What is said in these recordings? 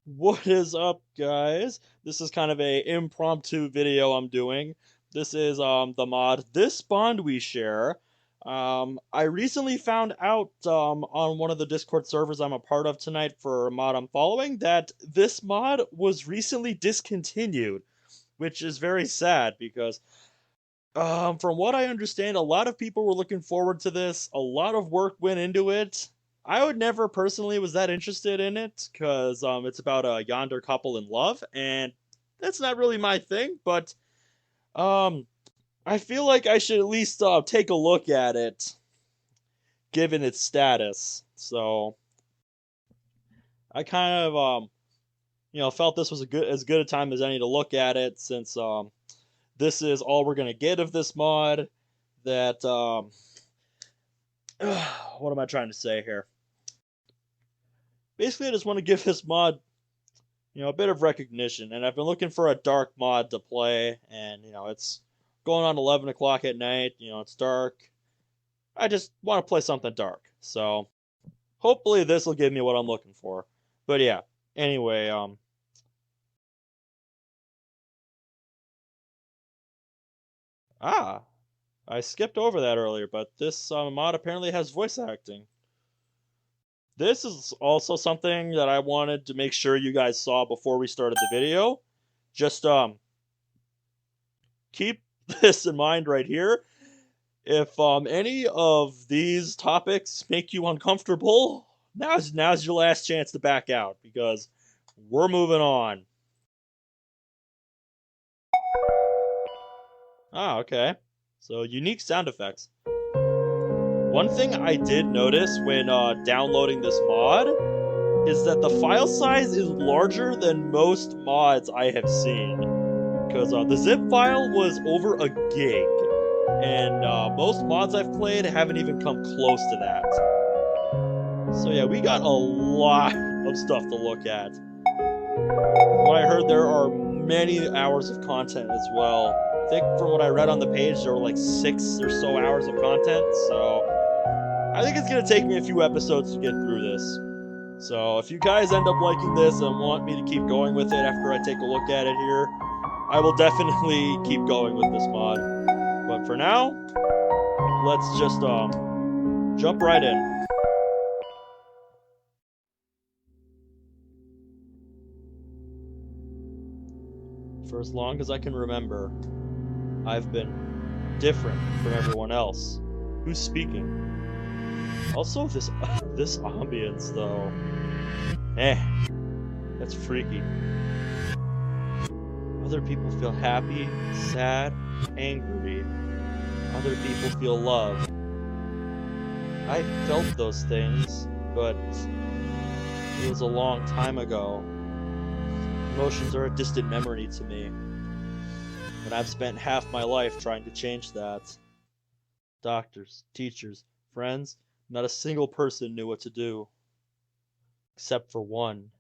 What is up, guys? This is kind of a impromptu video I'm doing. This is the mod This Bond We Share. I recently found out on one of the Discord servers I'm a part of tonight for a mod I'm following that this mod was recently discontinued, which is very sad because from what I understand, a lot of people were looking forward to this. A lot of work went into it. I would never personally was that interested in it because it's about a yonder couple in love, and that's not really my thing. But um, I feel like I should at least take a look at it, given its status. So I kind of felt this was as good a time as any to look at it since this is all we're gonna get of this mod. That what am I trying to say here? Basically, I just want to give this mod, a bit of recognition. And I've been looking for a dark mod to play, and it's going on 11 o'clock at night. It's dark. I just want to play something dark. So hopefully this will give me what I'm looking for. But yeah. Anyway, I skipped over that earlier, but this mod apparently has voice acting. This is also something that I wanted to make sure you guys saw before we started the video. Just keep this in mind right here. If any of these topics make you uncomfortable, now's your last chance to back out because we're moving on. Okay. So unique sound effects. One thing I did notice when downloading this mod is that the file size is larger than most mods I have seen. Because the zip file was over a gig, and most mods I've played haven't even come close to that. So yeah, we got a lot of stuff to look at. From what I heard, there are many hours of content as well. I think from what I read on the page, there were like 6 or so hours of content, so I think it's going to take me a few episodes to get through this. So if you guys end up liking this and want me to keep going with it after I take a look at it here, I will definitely keep going with this mod. But for now, let's just jump right in. For as long as I can remember, I've been different from everyone else. Who's speaking? Also, this ambience, though. That's freaky. Other people feel happy, sad, angry. Other people feel love. I felt those things, but it was a long time ago. Emotions are a distant memory to me, and I've spent half my life trying to change that. Doctors, teachers, friends, not a single person knew what to do. Except for one.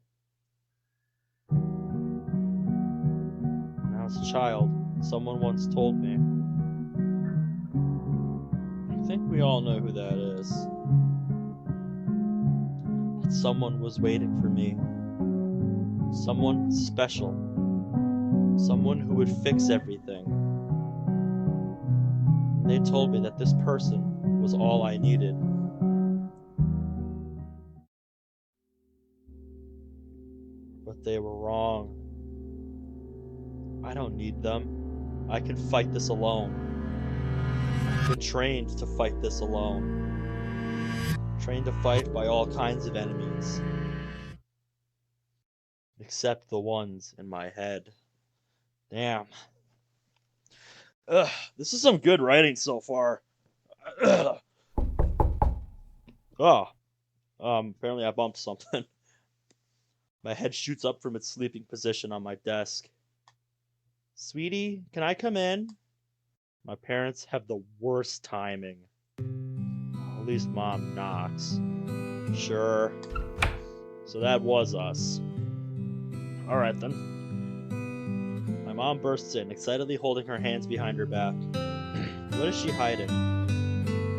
When I was a child, someone once told me. I think we all know who that is. That someone was waiting for me. Someone special. Someone who would fix everything. And they told me that this person was all I needed. But they were wrong. I don't need them. I can fight this alone. I've been trained to fight this alone. Trained to fight by all kinds of enemies. Except the ones in my head. Damn. Ugh, this is some good writing so far. Ugh. Oh. Apparently I bumped something. My head shoots up from its sleeping position on my desk. Sweetie, can I come in? My parents have the worst timing. At least Mom knocks. Sure. So that was us. Alright then. My mom bursts in, excitedly holding her hands behind her back. What is she hiding?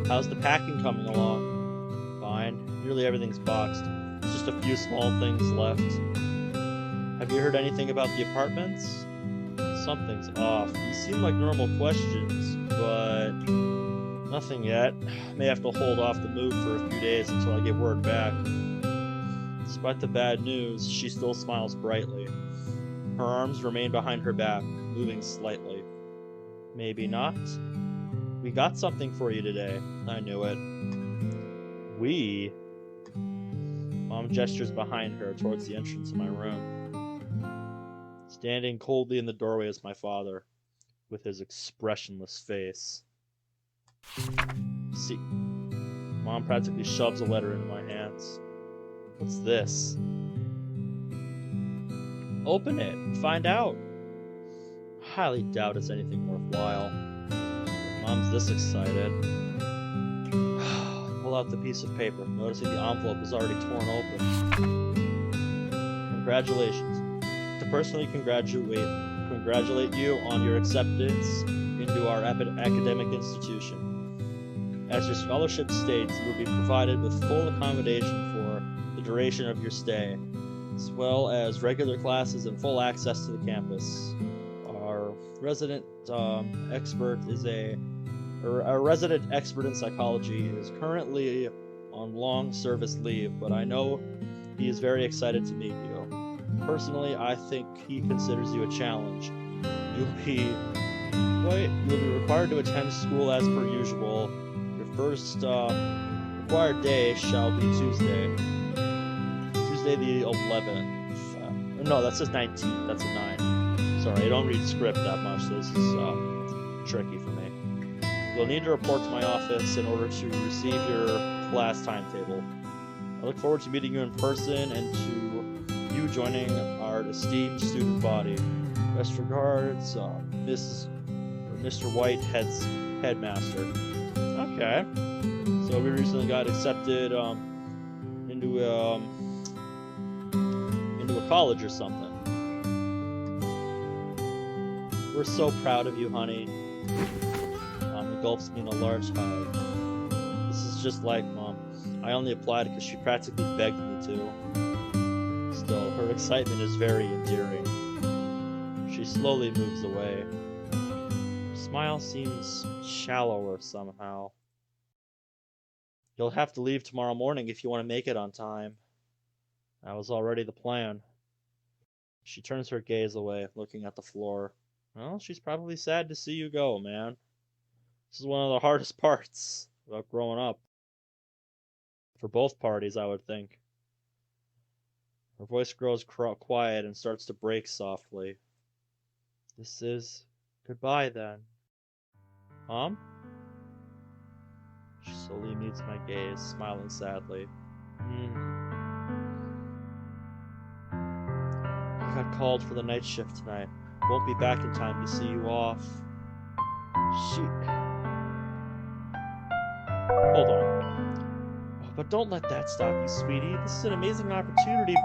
How's the packing coming along? Fine. Nearly everything's boxed. There's just a few small things left. Have you heard anything about the apartments? Something's off. These seem like normal questions, but nothing yet. May have to hold off the move for a few days until I get word back. Despite the bad news, she still smiles brightly. Her arms remain behind her back, moving slightly. Maybe not. We got something for you today. I knew it. We? Mom gestures behind her towards the entrance of my room. Standing coldly in the doorway is my father, with his expressionless face. See, Mom practically shoves a letter into my hands. What's this? Open it and find out. Highly doubt it's anything worthwhile. If Mom's this excited. Pull out the piece of paper, noticing the envelope is already torn open. Congratulations. To personally congratulate you on your acceptance into our academic institution. As your scholarship states, you will be provided with full accommodation for the duration of your stay, as well as regular classes and full access to the campus. Our resident expert in psychology is currently on long service leave, but I know he is very excited to meet you. Personally, I think he considers you a challenge. You'll be required to attend school as per usual. Your first required day shall be Tuesday the 11th. No, that says 19th. That's a 9. Sorry, I don't read script that much, so this is tricky for me. You'll need to report to my office in order to receive your class timetable. I look forward to meeting you in person and to you joining our esteemed student body. Best regards, Mr. White, headmaster. Okay. So we recently got accepted into a college or something. We're so proud of you, honey. Engulfs me in a large hug. This is just like Mom. I only applied because she practically begged me to. Still, her excitement is very endearing. She slowly moves away. Her smile seems shallower somehow. You'll have to leave tomorrow morning if you want to make it on time. That was already the plan. She turns her gaze away, looking at the floor. Well, she's probably sad to see you go, man. This is one of the hardest parts about growing up. For both parties, I would think. Her voice grows quiet and starts to break softly. This is goodbye, then. Mom? She slowly meets my gaze, smiling sadly. I got called for the night shift tonight. Won't be back in time to see you off. Hold on. Oh, but don't let that stop you, sweetie. This is an amazing opportunity for...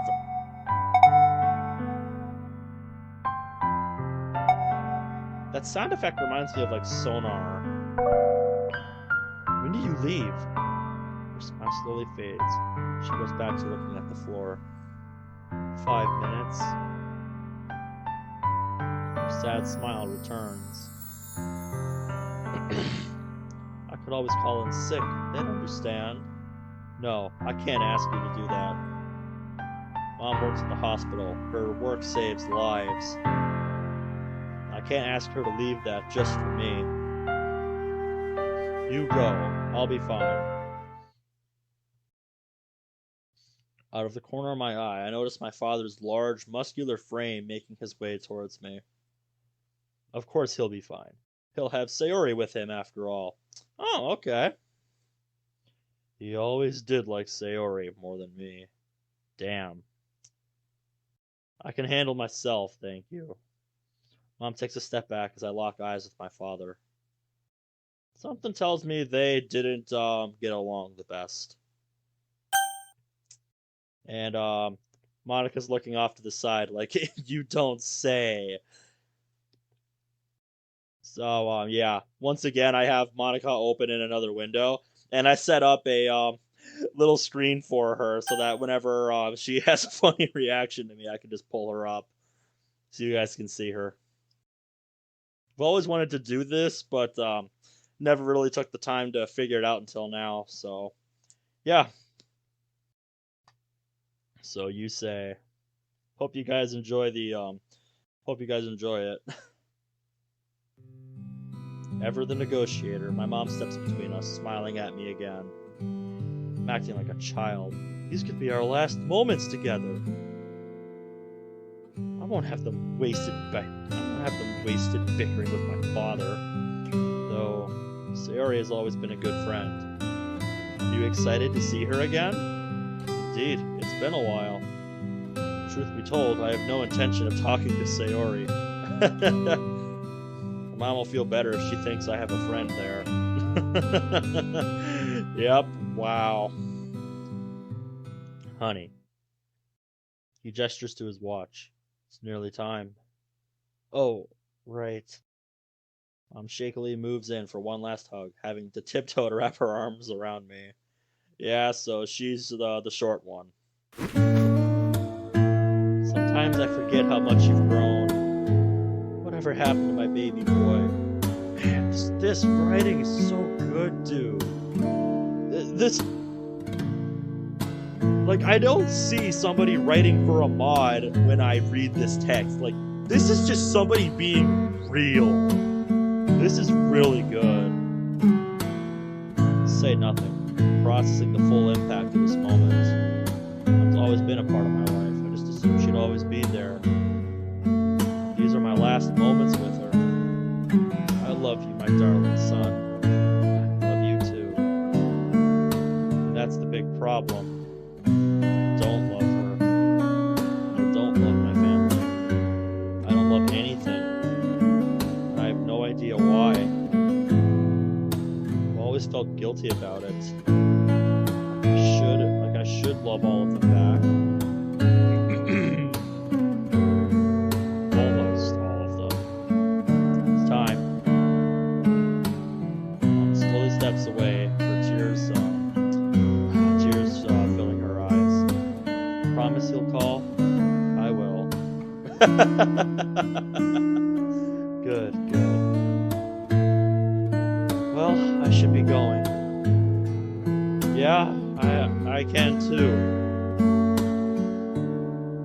That sound effect reminds me of, like, sonar. When do you leave? Her smile slowly fades. She goes back to looking at the floor. 5 minutes. Her sad smile returns. I could always call in sick. They'd understand. No, I can't ask you to do that. Mom works at the hospital. Her work saves lives. I can't ask her to leave that just for me. You go. I'll be fine. Out of the corner of my eye, I notice my father's large, muscular frame making his way towards me. Of course he'll be fine. He'll have Sayori with him after all. Oh, okay. He always did like Sayori more than me. Damn. I can handle myself, thank you. Mom takes a step back as I lock eyes with my father. Something tells me they didn't get along the best. And Monica's looking off to the side like, you don't say. So, yeah. Once again, I have Monica open in another window. And I set up a little screen for her so that whenever she has a funny reaction to me, I can just pull her up so you guys can see her. I've always wanted to do this, but never really took the time to figure it out until now. So, yeah. So you say. Hope you guys enjoy hope you guys enjoy it. Ever the negotiator. My mom steps between us, smiling at me again. I'm acting like a child. These could be our last moments together. I won't have them wasted bickering with my father. Though Sayori has always been a good friend. Are you excited to see her again? Indeed, it's been a while. Truth be told, I have no intention of talking to Sayori. Mom will feel better if she thinks I have a friend there. Yep, wow. Honey. He gestures to his watch. It's nearly time. Oh, right. Mom shakily moves in for one last hug, having to tiptoe to wrap her arms around me. Yeah, so she's the short one. Sometimes I forget how much you've grown. Whatever happened to my baby boy? Man, this writing is so good, dude. This... Like, I don't see somebody writing for a mod when I read this text. Like, this is just somebody being real. This is really good. Say nothing. Processing the full impact of this moment. It's always been a part of my life. I just assumed she'd always be there. These are my last moments with her. I love you, my darling son. I love you too. And that's the big problem. I don't love her. I don't love my family. I don't love anything. And I have no idea why. I've always felt guilty about it. I should love all of them back. Almost all of them. It's time. Mom slowly steps away, her tears filling her eyes. Promise you'll call? I will. Good. Well, I should be going. Yeah, I can too.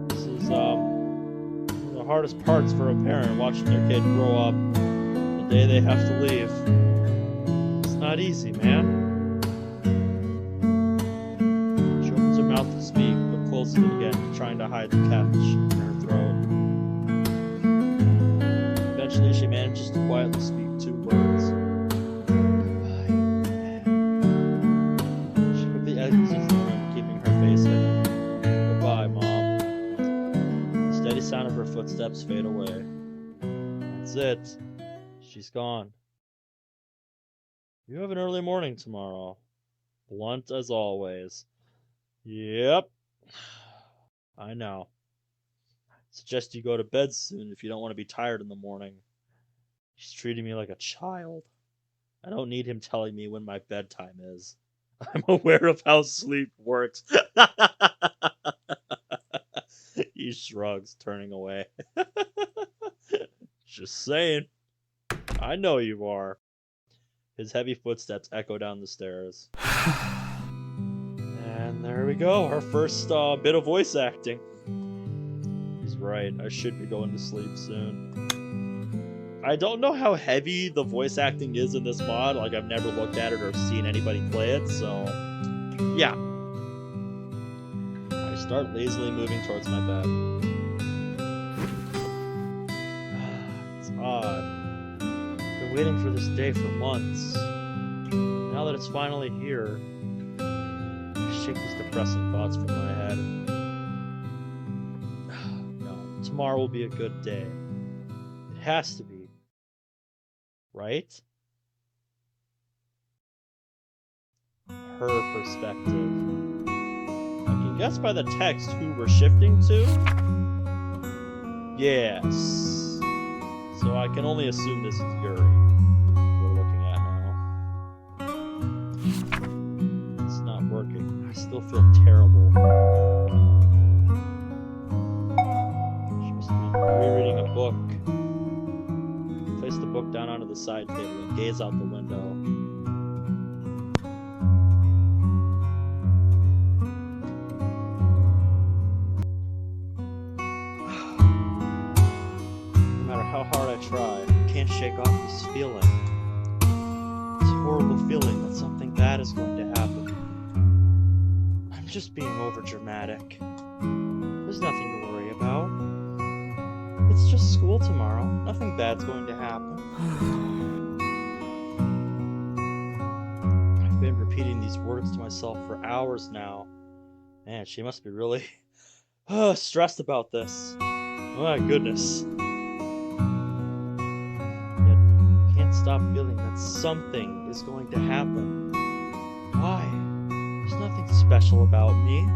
This is one of the hardest parts for a parent, watching their kid grow up the day they have to leave. It's not easy, man. She opens her mouth to speak, but closes it again, trying to hide the catch in her throat. Eventually, she manages to quietly speak 2 words. Sound of her footsteps fade away. That's it. She's gone. You have an early morning tomorrow. Blunt as always. Yep. I know. Suggest you go to bed soon if you don't want to be tired in the morning. She's treating me like a child. I don't need him telling me when my bedtime is. I'm aware of how sleep works. He shrugs, turning away. Just saying. I know you are. His heavy footsteps echo down the stairs. And there we go. Our first bit of voice acting. He's right. I should be going to sleep soon. I don't know how heavy the voice acting is in this mod. Like, I've never looked at it or seen anybody play it, so... yeah. Start lazily moving towards my bed. It's odd. I've been waiting for this day for months. Now that it's finally here, I shake these depressing thoughts from my head. No, tomorrow will be a good day. It has to be. Right? Her perspective. Guess by the text who we're shifting to? Yes. So I can only assume this is Yuri we're looking at now. It's not working. feel terrible. She must be rereading a book. Place the book down onto the side table and gaze out the window. No matter how hard I try, I can't shake off this feeling. This horrible feeling that something bad is going to happen. I'm just being overdramatic. There's nothing to worry about. It's just school tomorrow. Nothing bad's going to happen. I've been repeating these words to myself for hours now. Man, she must be really stressed about this. My goodness. Yet, I can't stop feeling that something is going to happen. Why? There's nothing special about me.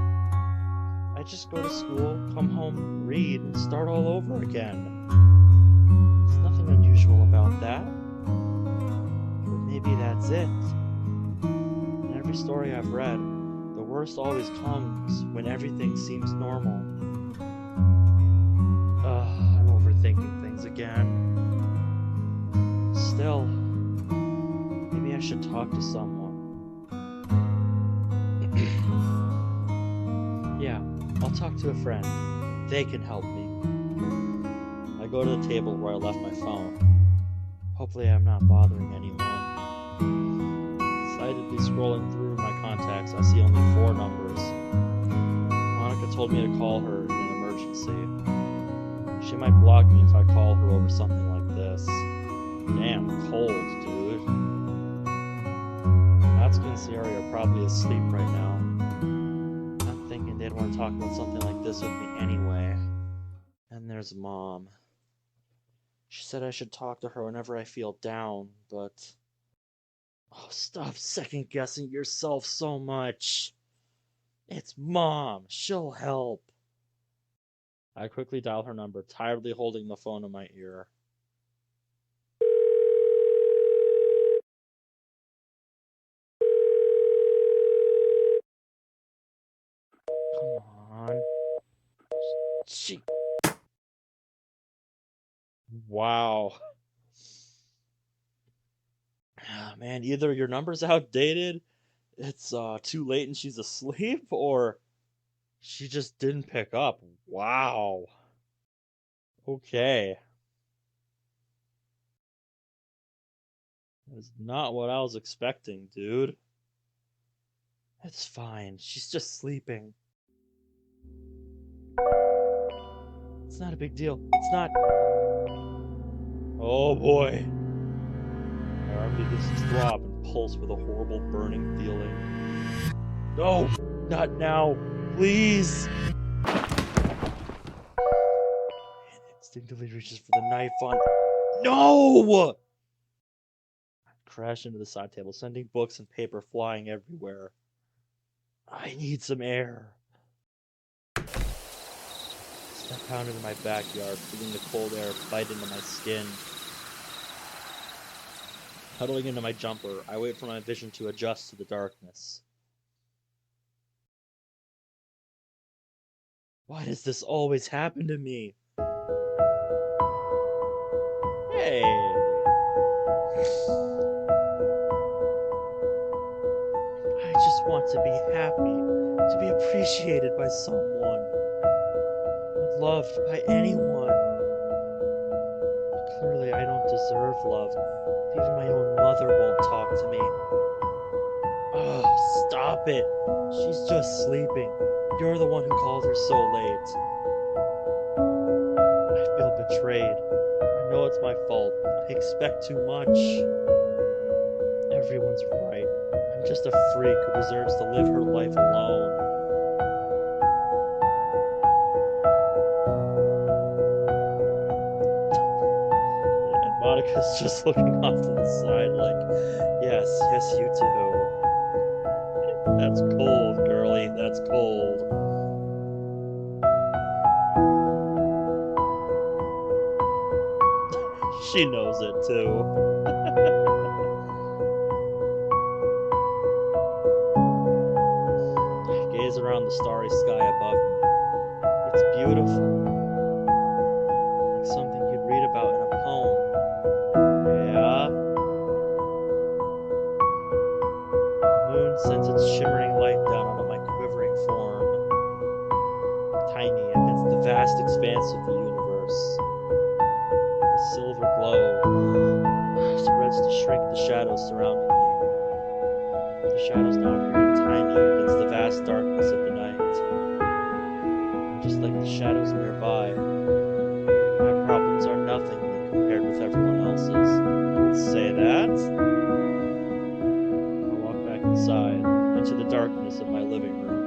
I just go to school, come home, read, and start all over again. There's nothing unusual about that. But maybe that's it. In every story I've read, the worst always comes when everything seems normal. I'm overthinking things again. Still, maybe I should talk to someone. Yeah, I'll talk to a friend. They can help me. I go to the table where I left my phone. Hopefully I'm not bothering anyone. Excitedly scrolling through my contacts, I see only 4 numbers. Monica told me to call her in an emergency. She might block me if I call her over something like this. Damn cold, dude. Natsuki and Sayori are probably asleep right now. I'm thinking they'd want to talk about something like this with me anyway. And there's Mom. She said I should talk to her whenever I feel down, but... Oh, stop second-guessing yourself so much. It's Mom. She'll help. I quickly dial her number, tiredly holding the phone to my ear. Come on. Gee. Wow. Man, either your number's outdated, it's too late and she's asleep, or she just didn't pick up. Wow. Okay. That is not what I was expecting, dude. It's fine. She's just sleeping. It's not a big deal. It's not... Oh boy. My arm begins to throb and pulse with a horrible burning feeling. No! Not now! Please! It instinctively reaches for the knife on... No! I crash into the side table, sending books and paper flying everywhere. I need some air. Step out into my backyard, feeling the cold air bite into my skin. Huddling into my jumper, I wait for my vision to adjust to the darkness. Why does this always happen to me? Hey! I just want to be happy, to be appreciated by someone, loved by anyone. Clearly, I don't deserve love. Even my own mother won't talk to me. Oh, stop it. She's just sleeping. You're the one who called her so late. I feel betrayed. I know it's my fault. I expect too much. Everyone's right. I'm just a freak who deserves to live her life alone. And Monica's just looking off to the side like, yes, you too. That's cold, girlie. That's cold. She knows it too. I gaze around the starry sky above me. It's beautiful, like something you'd read about in a poem. Yeah? The moon sends its shimmering light down onto my quivering form, tiny against the vast expanse of the universe. A silver glow spreads to shrink the shadows surrounding me. The shadows now appearing tiny against the vast darkness of the night. And just like the shadows nearby, my problems are nothing when compared with everyone else's. Say that. I walk back inside, into the darkness of my living room.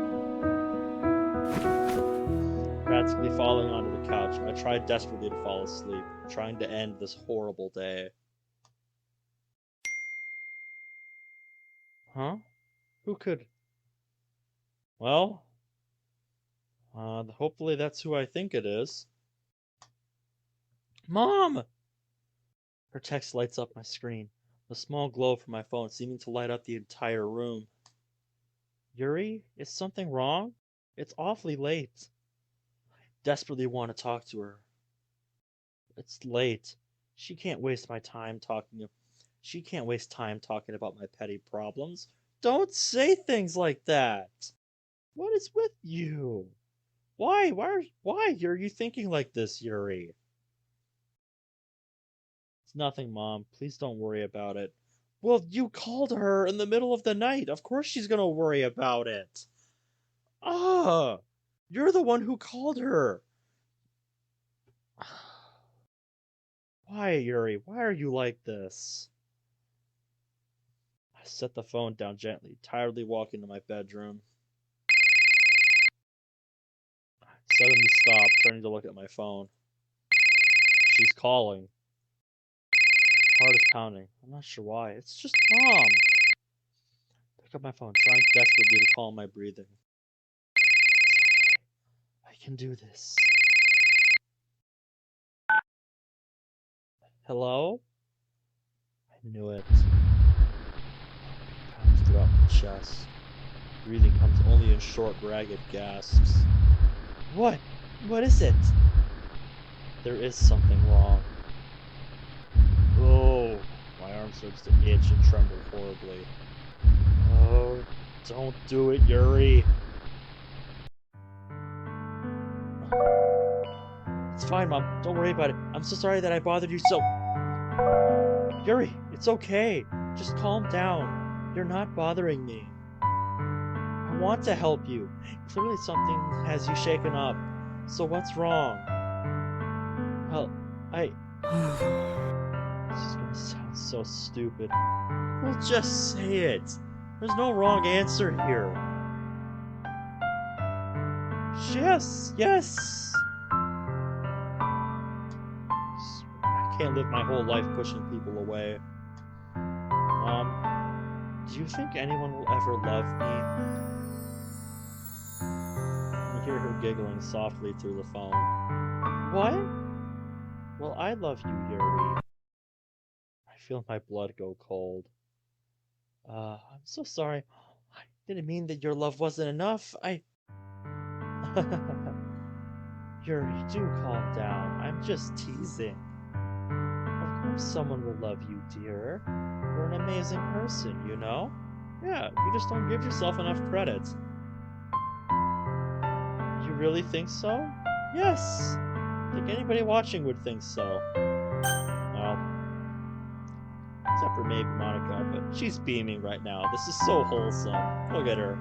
Practically falling onto the couch, I tried desperately to fall asleep, trying to end this horrible day. Huh? Who could... Well... hopefully that's who I think it is. Mom! Her text lights up my screen, a small glow from my phone seeming to light up the entire room. Yuri, is something wrong? It's awfully late. I desperately want to talk to her. It's late. She can't waste time talking about my petty problems. Don't say things like that. What is with you? Why are you thinking like this, Yuri? It's nothing, Mom. Please don't worry about it. Well, you called her in the middle of the night. Of course she's gonna worry about it. Ah, you're the one who called her. Why, Yuri? Why are you like this? I set the phone down gently, tiredly walking to my bedroom. I suddenly stopped, turning to look at my phone. She's calling. My heart is pounding. I'm not sure why. It's just Mom. Pick up my phone, trying desperately to calm my breathing. It's okay. I can do this. Hello? I knew it. Pounds throughout my chest. Breathing comes only in short, ragged gasps. What? What is it? There is something wrong. Oh, my arm starts to itch and tremble horribly. Oh, don't do it, Yuri. It's fine, Mom. Don't worry about it. I'm so sorry that I bothered you so... Yuri, it's okay. Just calm down. You're not bothering me. I want to help you. Clearly something has you shaken up. So what's wrong? Well, This is gonna sound so stupid. Well, just say it. There's no wrong answer here. Yes. I can't live my whole life pushing people away. Do you think anyone will ever love me? I hear her giggling softly through the phone. What? Well, I love you, Yuri. I feel my blood go cold. I'm so sorry. I didn't mean that your love wasn't enough. Yuri, do calm down. I'm just teasing. Of course someone will love you, dear. You're an amazing person, you know? Yeah, you just don't give yourself enough credit. You really think so? Yes! I think anybody watching would think so. Well, except for maybe Monica, but she's beaming right now. This is so wholesome. Look at her.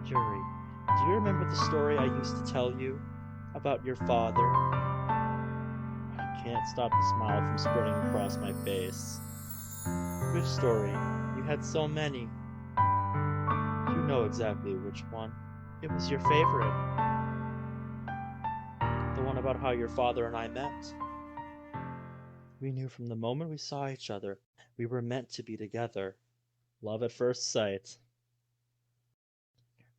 Yuri, do you remember the story I used to tell you about your father? I can't stop the smile from spreading across my face. Which story? You had so many. You know exactly which one. It was your favorite. The one about how your father and I met. We knew from the moment we saw each other, we were meant to be together. Love at first sight.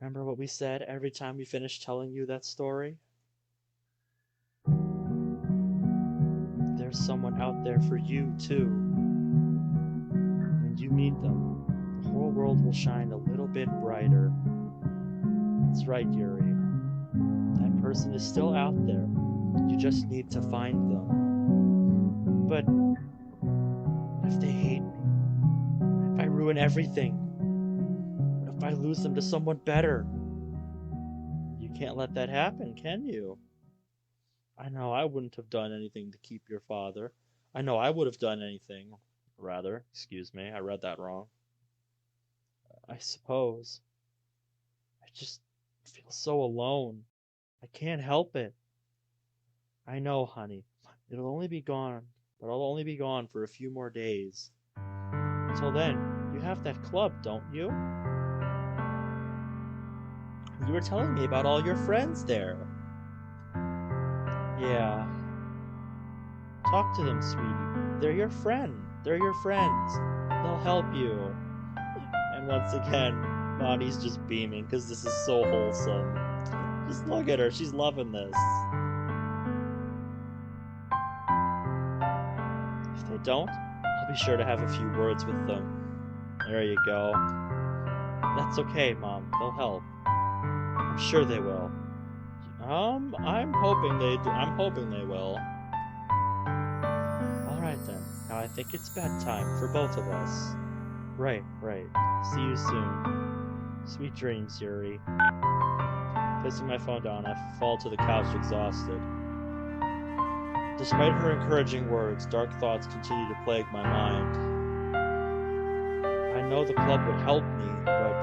Remember what we said every time we finished telling you that story? There's someone out there for you, too. you meet them, the whole world will shine a little bit brighter. That's right, Yuri. That person is still out there. You just need to find them. But what if they hate me? What if I ruin everything? What if I lose them to someone better? You can't let that happen, can you? I know I wouldn't have done anything to keep your father. I know I would have done anything. Rather, excuse me, I read that wrong. I suppose. I just feel so alone. I can't help it. I know, honey. It'll only be gone, but I'll only be gone for a few more days. Until then, you have that club, don't you? You were telling me about all your friends there. Yeah. Talk to them, sweetie. They're your friend. They're your friends. They'll help you. And once again, Bonnie's just beaming because this is so wholesome. Just look at her. She's loving this. If they don't, I'll be sure to have a few words with them. There you go. That's okay, Mom. They'll help. I'm sure they will. I'm hoping they do. I'm hoping they will. Alright then. Now I think it's bedtime for both of us. Right. See you soon. Sweet dreams, Yuri. Placing my phone down, I fall to the couch exhausted. Despite her encouraging words, dark thoughts continue to plague my mind. I know the club would help me, but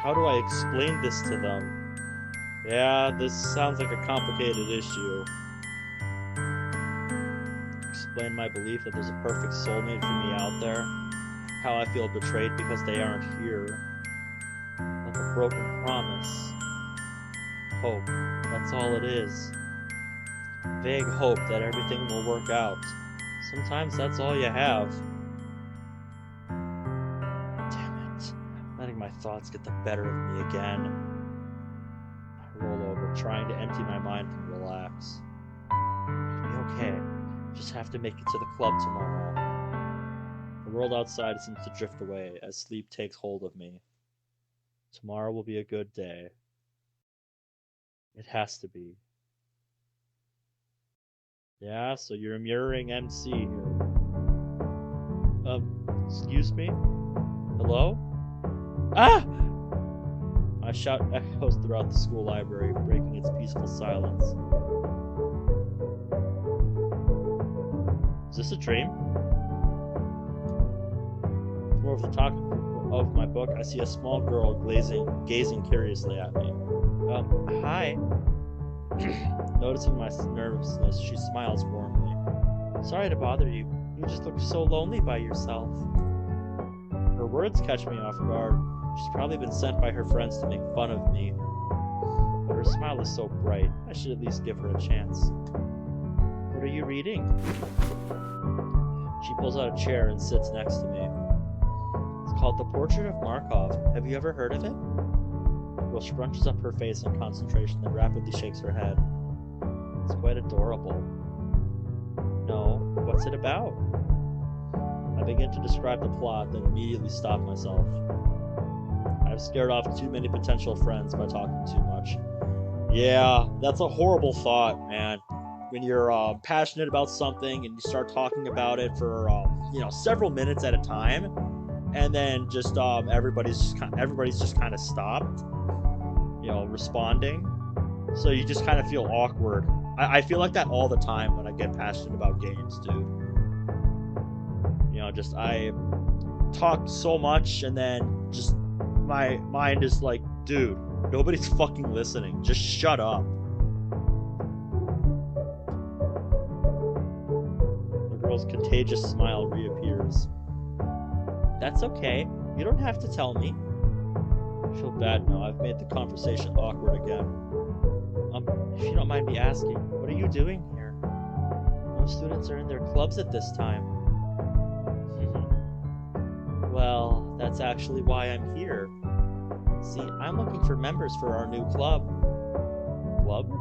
how do I explain this to them? Yeah, this sounds like a complicated issue. Explain my belief that there's a perfect soulmate for me out there. How I feel betrayed because they aren't here. Like a broken promise. Hope, that's all it is. Vague hope that everything will work out. Sometimes that's all you have. Damn it. Letting my thoughts get the better of me again. I roll over, trying to empty my mind and relax. It'll be okay. Just have to make it to the club tomorrow. The world outside seems to drift away as sleep takes hold of me. Tomorrow will be a good day. It has to be. Yeah, so you're mirroring MC here. Excuse me? Hello? Ah! My shout echoes throughout the school library, breaking its peaceful silence. Is this a dream? From over the top of my book, I see a small girl gazing curiously at me. Hi. Noticing my nervousness, she smiles warmly. Sorry to bother you. You just look so lonely by yourself. Her words catch me off guard. She's probably been sent by her friends to make fun of me. But her smile is so bright, I should at least give her a chance. What are you reading? She pulls out a chair and sits next to me. It's called The Portrait of Markov. Have you ever heard of it? The girl scrunches up her face in concentration, then rapidly shakes her head. It's quite adorable. No, what's it about? I begin to describe the plot, then immediately stop myself. I've scared off too many potential friends by talking too much. Yeah, that's a horrible thought, man. When you're passionate about something and you start talking about it for several minutes at a time, and then just everybody's just kind of stopped, responding. So you just kind of feel awkward. I feel like that all the time when I get passionate about games, dude. I talk so much and then just my mind is like, dude, nobody's fucking listening. Just shut up. The girl's contagious smile reappears. That's okay. You don't have to tell me. I feel bad now. I've made the conversation awkward again. If you don't mind me asking, what are you doing here? Most students are in their clubs at this time. Well, that's actually why I'm here. See, I'm looking for members for our new club. Club?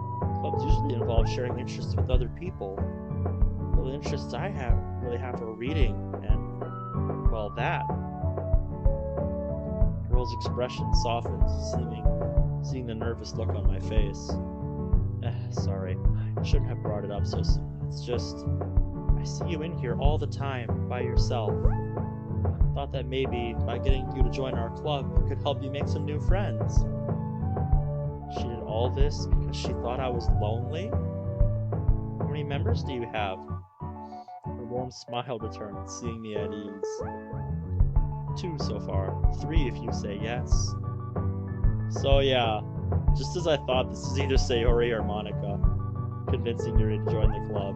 Clubs usually involve sharing interests with other people. The interests I really have are reading and Well, that. The girl's expression softens, seeing the nervous look on my face. Sorry, I shouldn't have brought it up so soon. It's just, I see you in here all the time, by yourself. I thought that maybe, by getting you to join our club, it could help you make some new friends. She did all this because she thought I was lonely? How many members do you have? Her warm smile returned, seeing me at ease. 2 so far. 3 if you say yes. So yeah, just as I thought, this is either Sayori or Monica, convincing Yuri to join the club.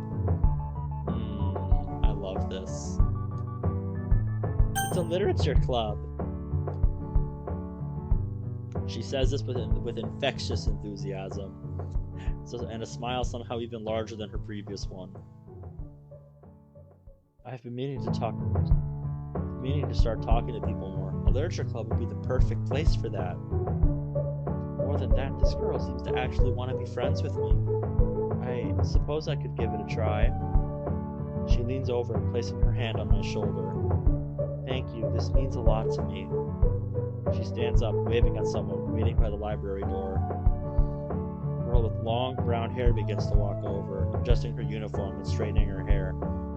I love this. It's a literature club. She says this with infectious enthusiasm, and a smile somehow even larger than her previous one. I've been meaning to start talking to people more. A literature club would be the perfect place for that. More than that, this girl seems to actually want to be friends with me. I suppose I could give it a try. She leans over, placing her hand on my shoulder. Thank you, this means a lot to me. She stands up, waving at someone waiting by the library door. A girl with long brown hair begins to walk over, adjusting her uniform and straightening her hair.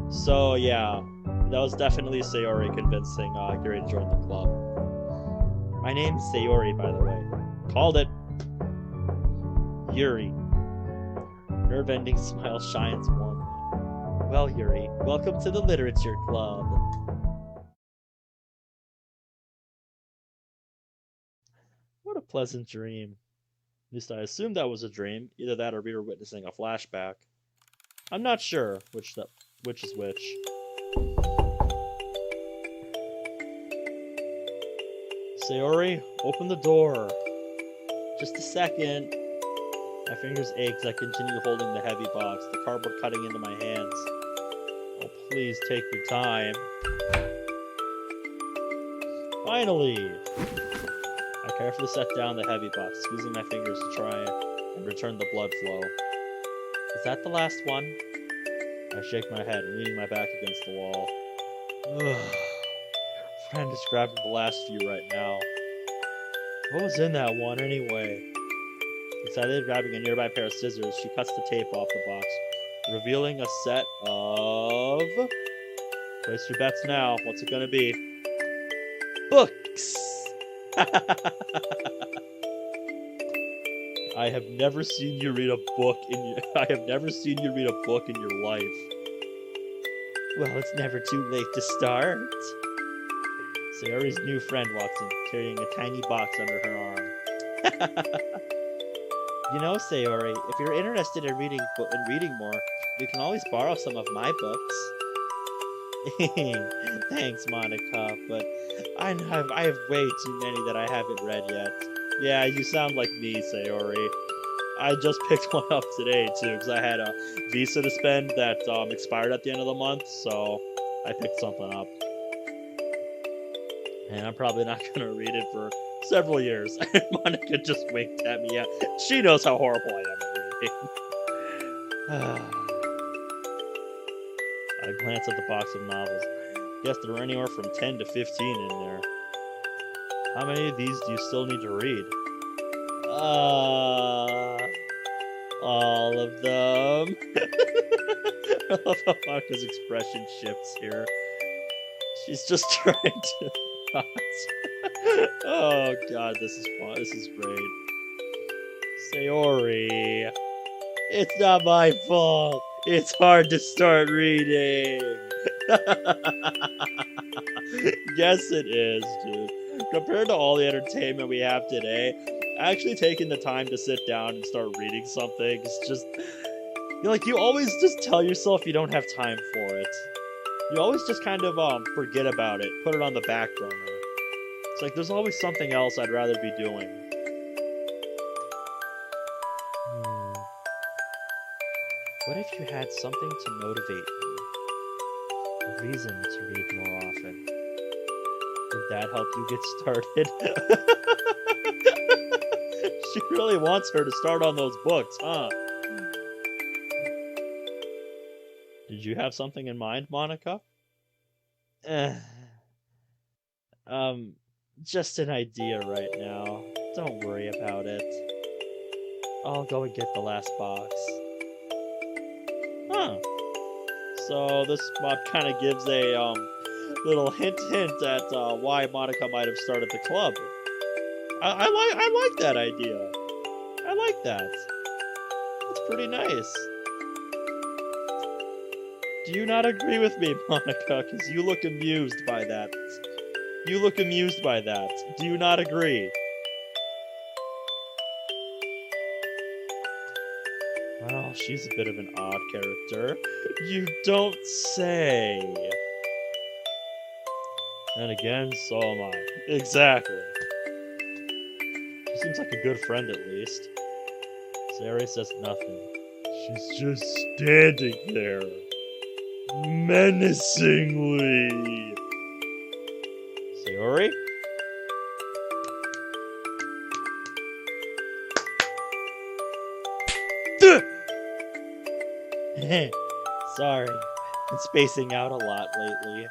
So yeah, that was definitely Sayori convincing Yuri to join the club. My name's Sayori, by the way. Called it. Yuri. Nerve-ending smile shines warmly. Well, Yuri, welcome to the literature club. What a pleasant dream. At least I assumed that was a dream. Either that or we were witnessing a flashback. I'm not sure which is which. Sayori, open the door. Just a second. My fingers ache as I continue holding the heavy box, the cardboard cutting into my hands. Oh, please take your time. Finally! I carefully set down the heavy box, squeezing my fingers to try and return the blood flow. Is that the last one? I shake my head, leaning my back against the wall. Ugh. Friend is grabbing the last few right now. What was in that one anyway? Excitedly grabbing a nearby pair of scissors, she cuts the tape off the box, revealing a set of... Place your bets now. What's it gonna be? Books! I have never seen you read a book in your life. Well, it's never too late to start. Sayori's new friend walks in, carrying a tiny box under her arm. You know, Sayori, if you're interested in reading more, you can always borrow some of my books. Thanks, Monica, but I have way too many that I haven't read yet. Yeah, you sound like me, Sayori. I just picked one up today, too, because I had a visa to spend that expired at the end of the month, so I picked something up. And I'm probably not going to read it for several years. Monica just winked at me. Yeah, she knows how horrible I am at reading. I glance at the box of novels. Guess there were anywhere from 10 to 15 in there. How many of these do you still need to read? All of them. I love how Monica's expression shifts here. She's just trying to... Oh god, this is fun. This is great. Sayori. It's not my fault. It's hard to start reading. Yes, it is, dude. Compared to all the entertainment we have today, actually taking the time to sit down and start reading something is just... you always just tell yourself you don't have time for it. You always just kind of forget about it, put it on the back burner. It's like there's always something else I'd rather be doing. What if you had something to motivate you? A reason to read more often? Would that help you get started? She really wants her to start on those books, huh? Did you have something in mind, Monica? Um, just an idea right now. Don't worry about it. I'll go and get the last box. Huh. So this mod kind of gives a little hint at why Monica might have started the club. I like that idea. I like that. It's pretty nice. Do you not agree with me, Monica? Because you look amused by that. You look amused by that. Do you not agree? Well, she's a bit of an odd character. You don't say. And again, so am I. Exactly. She seems like a good friend at least. Sayori says nothing. She's just standing there. Menacingly. Sayori? Sorry. Been spacing out a lot lately.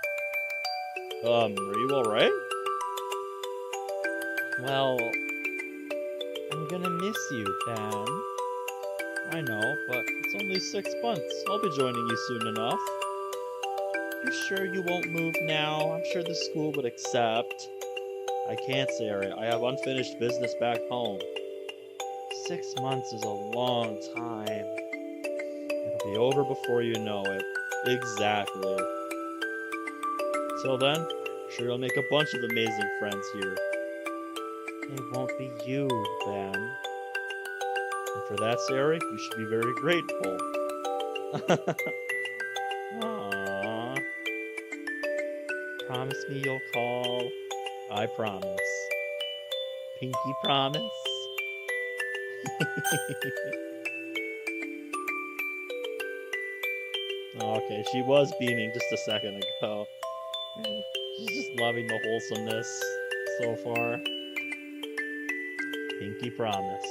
Are you alright? Well, I'm gonna miss you, Ben. I know, but it's only 6 months. I'll be joining you soon enough. You sure you won't move now? I'm sure the school would accept. I can't, Sayori. I have unfinished business back home. 6 months is a long time. It'll be over before you know it. Exactly. Till then, I'm sure you'll make a bunch of amazing friends here. It won't be you, Ben. And for that, Sayori, you should be very grateful. Aww. Promise me you'll call. I promise. Pinky promise. Okay, she was beaming just a second ago. She's just loving the wholesomeness so far. Pinky promise.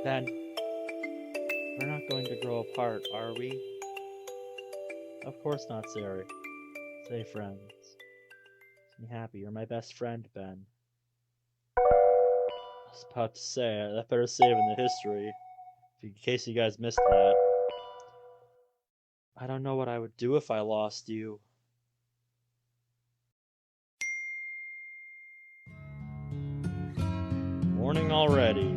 Ben, we're not going to grow apart, are we? Of course not, Sayori. Stay friends. Be happy. You're my best friend, Ben. I was about to say, that better save in the history. In case you guys missed that. I don't know what I would do if I lost you. Morning already.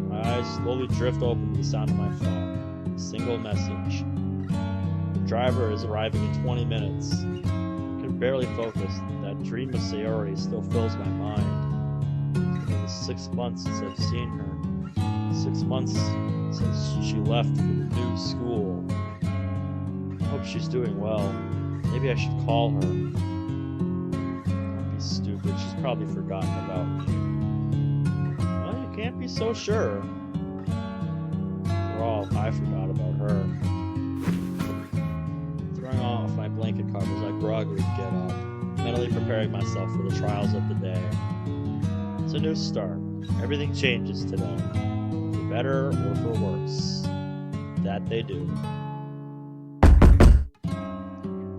My eyes slowly drift open to the sound of my phone. A single message. The driver is arriving in 20 minutes. I can barely focus. That dream of Sayori still fills my mind. It's been 6 months since I've seen her. 6 months since she left for the new school. I hope she's doing well. Maybe I should call her. Don't be stupid. She's probably forgotten about me. Well, you can't be so sure. After all, I forgot about her. Throwing off my blanket covers, I groggily get up, mentally preparing myself for the trials of the day. It's a new start. Everything changes today. For better or for worse. That they do.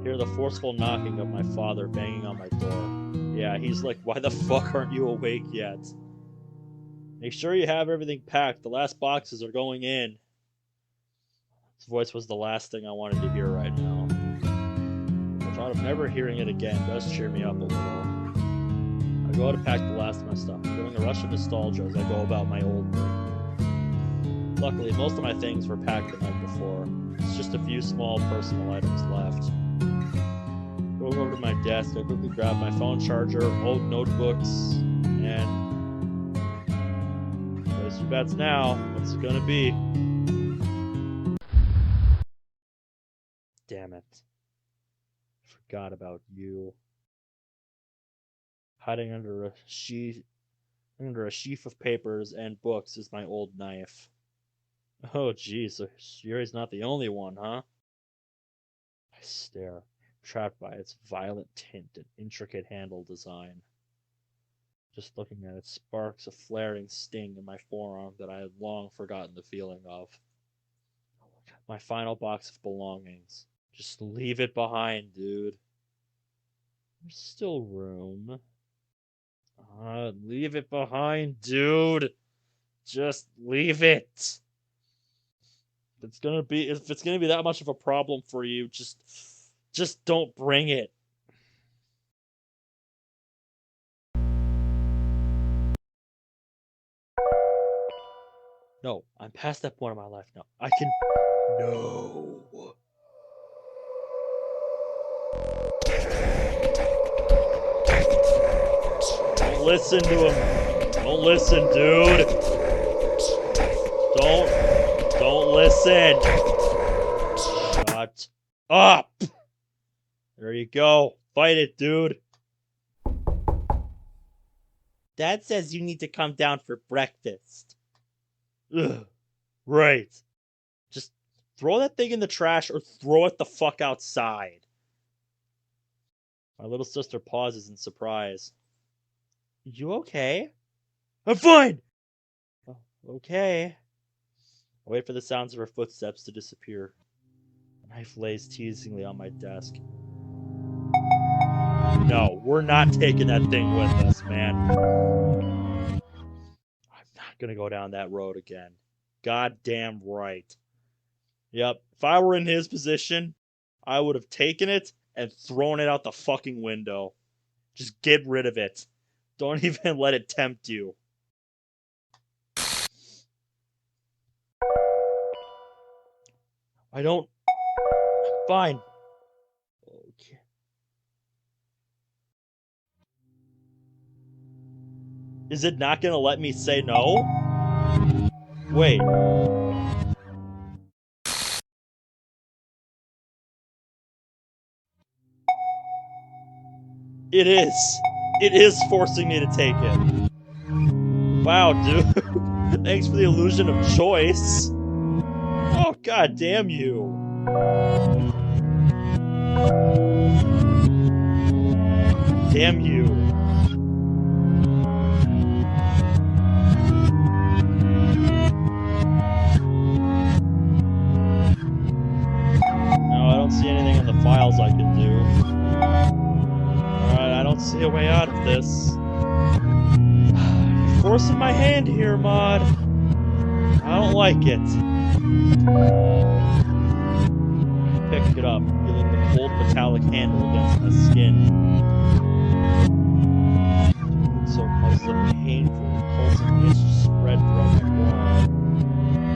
Hear the forceful knocking of my father banging on my door. Yeah, he's like, why the fuck aren't you awake yet? Make sure you have everything packed. The last boxes are going in. His voice was the last thing I wanted to hear right now. The thought of never hearing it again does cheer me up a little. I go to pack the last of my stuff, feeling a rush of nostalgia as I go about my old room. Luckily, most of my things were packed the night before. It's just a few small personal items left. Going over to my desk, I quickly grab my phone charger, old notebooks, and place your bets now. What's it gonna be? Damn it. Forgot about you. Hiding under a sheaf of papers and books is my old knife. Oh geez, so Yuri's not the only one, huh? I stare, trapped by its violet tint and intricate handle design. Just looking at it sparks a flaring sting in my forearm that I had long forgotten the feeling of. My final box of belongings. Just leave it behind, dude. There's still room. Leave it behind, dude. Just leave it. If it's gonna be that much of a problem for you, just don't bring it. No, I'm past that point in my life now. I can. No. Don't listen to him. Don't listen, dude. Don't listen. Shut up. There you go. Fight it, dude. Dad says you need to come down for breakfast. Ugh. Right. Just throw that thing in the trash or throw it the fuck outside. My little sister pauses in surprise. You okay? I'm fine! Oh, okay. I wait for the sounds of her footsteps to disappear. The knife lays teasingly on my desk. No, we're not taking that thing with us, man. I'm not gonna go down that road again. Goddamn right. Yep, if I were in his position, I would have taken it and thrown it out the fucking window. Just get rid of it. Don't even let it tempt you. I don't... Fine. Okay. Is it not gonna let me say no? Wait. It is. It is forcing me to take it. Wow, dude. Thanks for the illusion of choice. Oh, god damn you. Damn you. No, I don't see anything in the files I can do. Alright, I don't see a way out of this. You're forcing my hand here, Maud. I don't like it. Pick it up, feeling the cold metallic handle against my skin. So causes a painful, pulsing itch to spread throughout my forearm.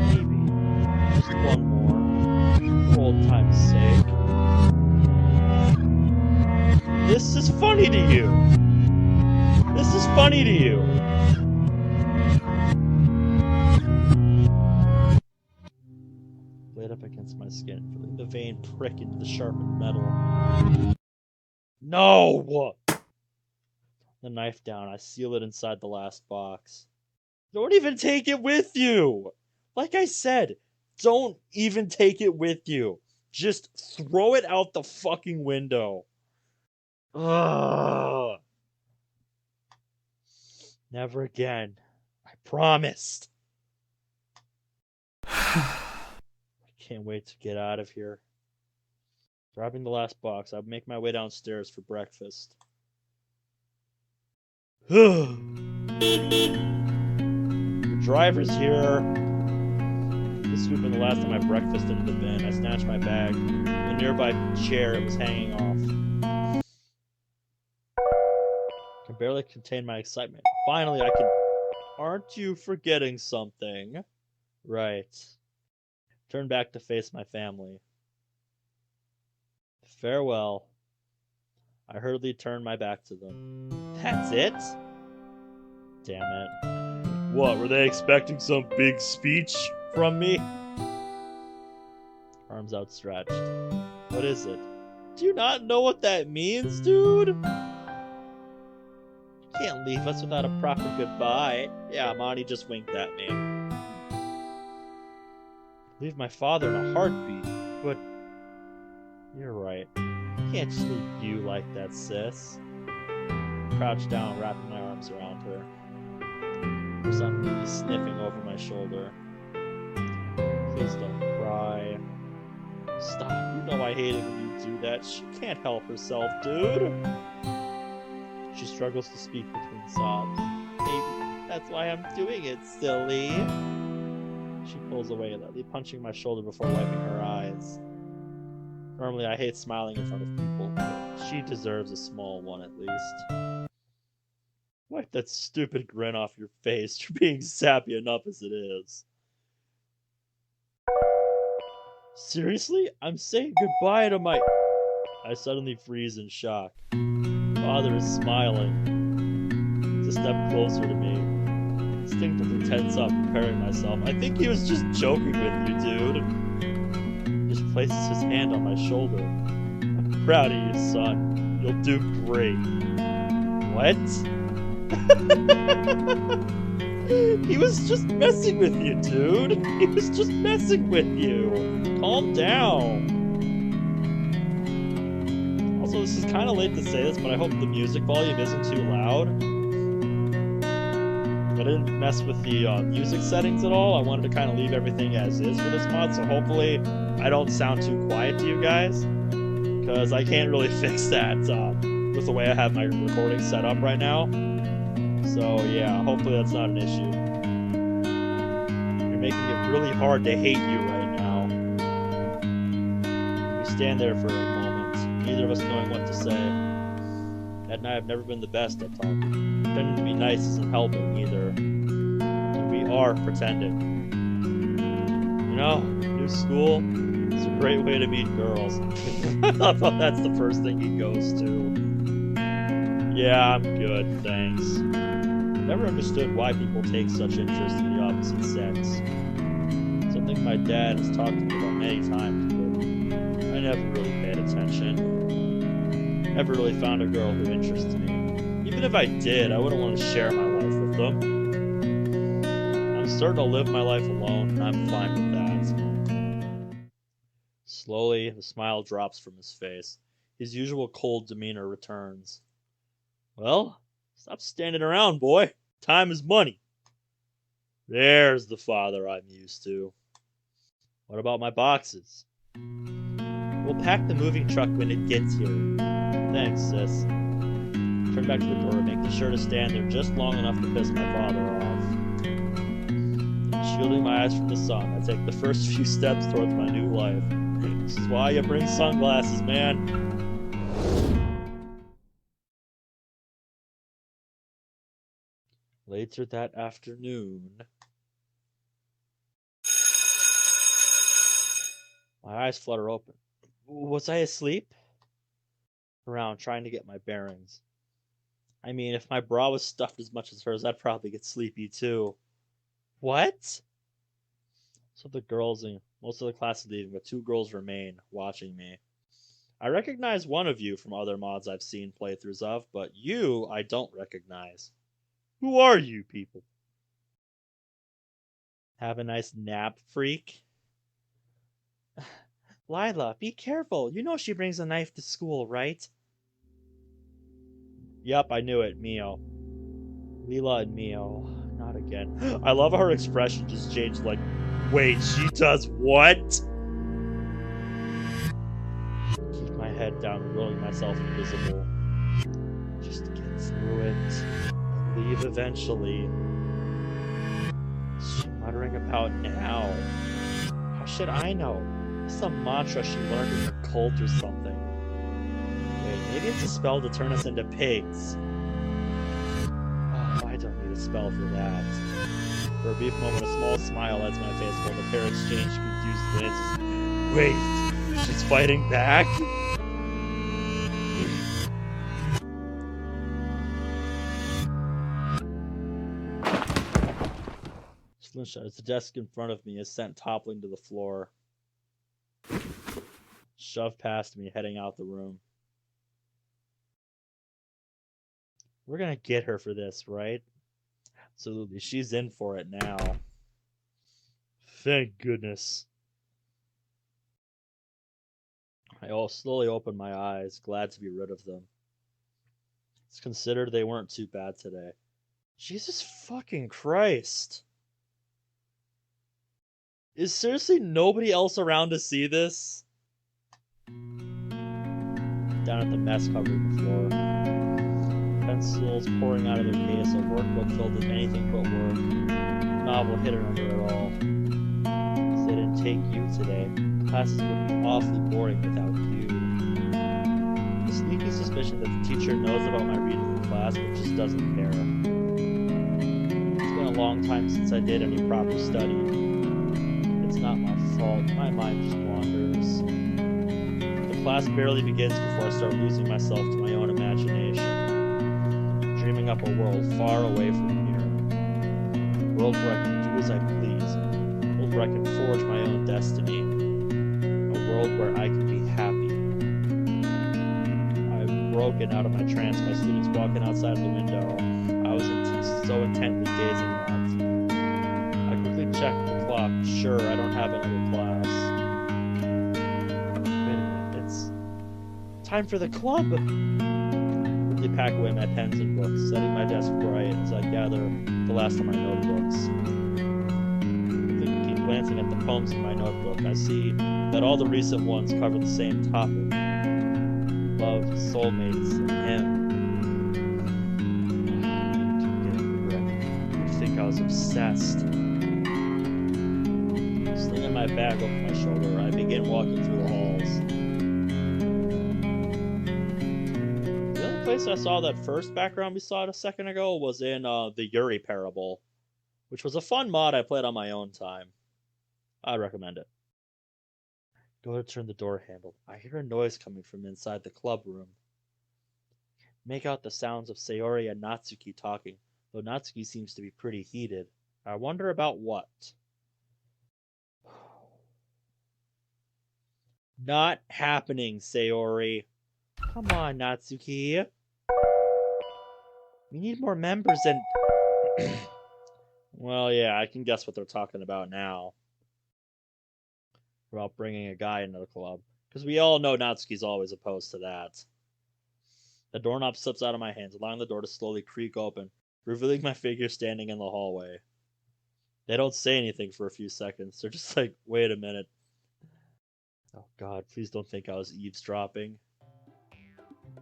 Maybe just one more, for old time's sake. This is funny to you. This is funny to you. Laid up against my skin, feeling the vein prick into the sharpened metal. No! The knife down, I seal it inside the last box. Don't even take it with you! Like I said, don't even take it with you. Just throw it out the fucking window. Ugh. Never again. I promised. I can't wait to get out of here. Grabbing the last box, I make my way downstairs for breakfast. The driver's here. Just scooping the last of my breakfast into the bin, I snatched my bag. In the nearby chair, it was hanging off. I can barely contain my excitement. Finally, I can... Aren't you forgetting something? Right. Turn back to face my family. Farewell. I hurriedly turned my back to them. That's it? Damn it. What, were they expecting some big speech from me? Arms outstretched. What is it? Do you not know what that means, dude? You can't leave us without a proper goodbye. Yeah, Monty just winked at me. Leave my father in a heartbeat, but... You're right. I can't just leave you like that, sis. Crouched down, wrapping my arms around her. For some reason, sniffing over my shoulder. Please don't cry. Stop, you know I hate it when you do that. She can't help herself, dude. She struggles to speak between sobs. Maybe that's why I'm doing it, silly. She pulls away, lightly punching my shoulder before wiping her eyes. Normally, I hate smiling in front of people, but she deserves a small one at least. Wipe that stupid grin off your face. You're being sappy enough as it is. Seriously? I'm saying goodbye to my... I suddenly freeze in shock. Father is smiling. He's a step closer to me. Instinctively tense up, preparing myself. I think he was just joking with you, dude. He just places his hand on my shoulder. I'm proud of you, son. You'll do great. What? He was just messing with you, dude. He was just messing with you. Calm down. Also, this is kind of late to say this, but I hope the music volume isn't too loud. I didn't mess with the music settings at all. I wanted to kind of leave everything as is for this mod, so hopefully I don't sound too quiet to you guys, because I can't really fix that with the way I have my recording set up right now. So yeah, hopefully that's not an issue. You're making it really hard to hate you right now. We stand there for a moment, neither of us knowing what to say. Ed and I have never been the best at talking. Pretending to be nice isn't helping either. And we are pretending. You know, new school is a great way to meet girls. I thought that's the first thing he goes to. Yeah, I'm good, thanks. Never understood why people take such interest in the opposite sex. Something my dad has talked to me about many times, but I never really paid attention. Never really found a girl who interested me. Even if I did, I wouldn't want to share my life with them. I'm starting to live my life alone, and I'm fine with that. Slowly, the smile drops from his face. His usual cold demeanor returns. Well, stop standing around, boy. Time is money. There's the father I'm used to. What about my boxes? We'll pack the moving truck when it gets here. Thanks, sis. Turn back to the door, making sure to stand there just long enough to piss my father off. Shielding my eyes from the sun, I take the first few steps towards my new life. This is why you bring sunglasses, man. Later that afternoon, my eyes flutter open. Was I asleep? Around, trying to get my bearings. I mean, if my bra was stuffed as much as hers, I'd probably get sleepy too. What? So the girls and most of the class is leaving, but 2 girls remain, watching me. I recognize one of you from other mods I've seen playthroughs of, but you I don't recognize. Who are you people? Have a nice nap, freak? Lila, be careful. You know she brings a knife to school, right? Yep, I knew it, Mio. Lila and Mio. Not again. I love how her expression just changed, like, wait, she does what? Keep my head down, rolling myself invisible. Just get through it. Leave eventually. What's she muttering about now? How should I know? It's some mantra she learned in her cult or something. Wait, maybe it's a spell to turn us into pigs. Oh, I don't need a spell for that. For a brief moment, a small smile lights my face while the pair exchange confused glances. Wait, she's fighting back? As the desk in front of me is sent toppling to the floor. Shoved past me, heading out the room. We're gonna get her for this, right? Absolutely, she's in for it now. Thank goodness. I slowly open my eyes, glad to be rid of them. It's considered they weren't too bad today. Jesus fucking Christ. Is seriously nobody else around to see this? Down at the mess covering the floor. Pencils pouring out of their case, a workbook filled with anything but work, novel hidden under it all. If they didn't take you today, classes would be awfully boring without you. The sneaky suspicion that the teacher knows about my reading in class but just doesn't care. It's been a long time since I did any proper study. It's not my fault, my mind just wanders. The class barely begins before I start losing myself to my own imagination, dreaming up a world far away from here. A world where I can do as I please, a world where I can forge my own destiny, a world where I can be happy. I've broken out of my trance by students walking outside of the window I was so intently gazing at. I quickly checked the clock. Sure, I don't have another class. Wait a minute, it's time for the club! I quickly pack away my pens and books, setting my desk right as I gather the last of my notebooks. If I keep glancing at the poems in my notebook, I see that all the recent ones cover the same topic. Love, soulmates, and him. I think I was obsessed. Slinging my bag over my shoulder, I begin walking through the halls. The only place I saw that first background we saw a second ago was in the Yuri Parable, which was a fun mod I played on my own time. I recommend it. Go to turn the door handle. I hear a noise coming from inside the club room. Make out the sounds of Sayori and Natsuki talking, though Natsuki seems to be pretty heated. I wonder about what. Not happening, Sayori. Come on, Natsuki. We need more members and... Well, yeah, I can guess what they're talking about now. About bringing a guy into the club. Because we all know Natsuki's always opposed to that. The doorknob slips out of my hands, allowing the door to slowly creak open, revealing my figure standing in the hallway. They don't say anything for a few seconds. They're just like, wait a minute. Oh god, please don't think I was eavesdropping.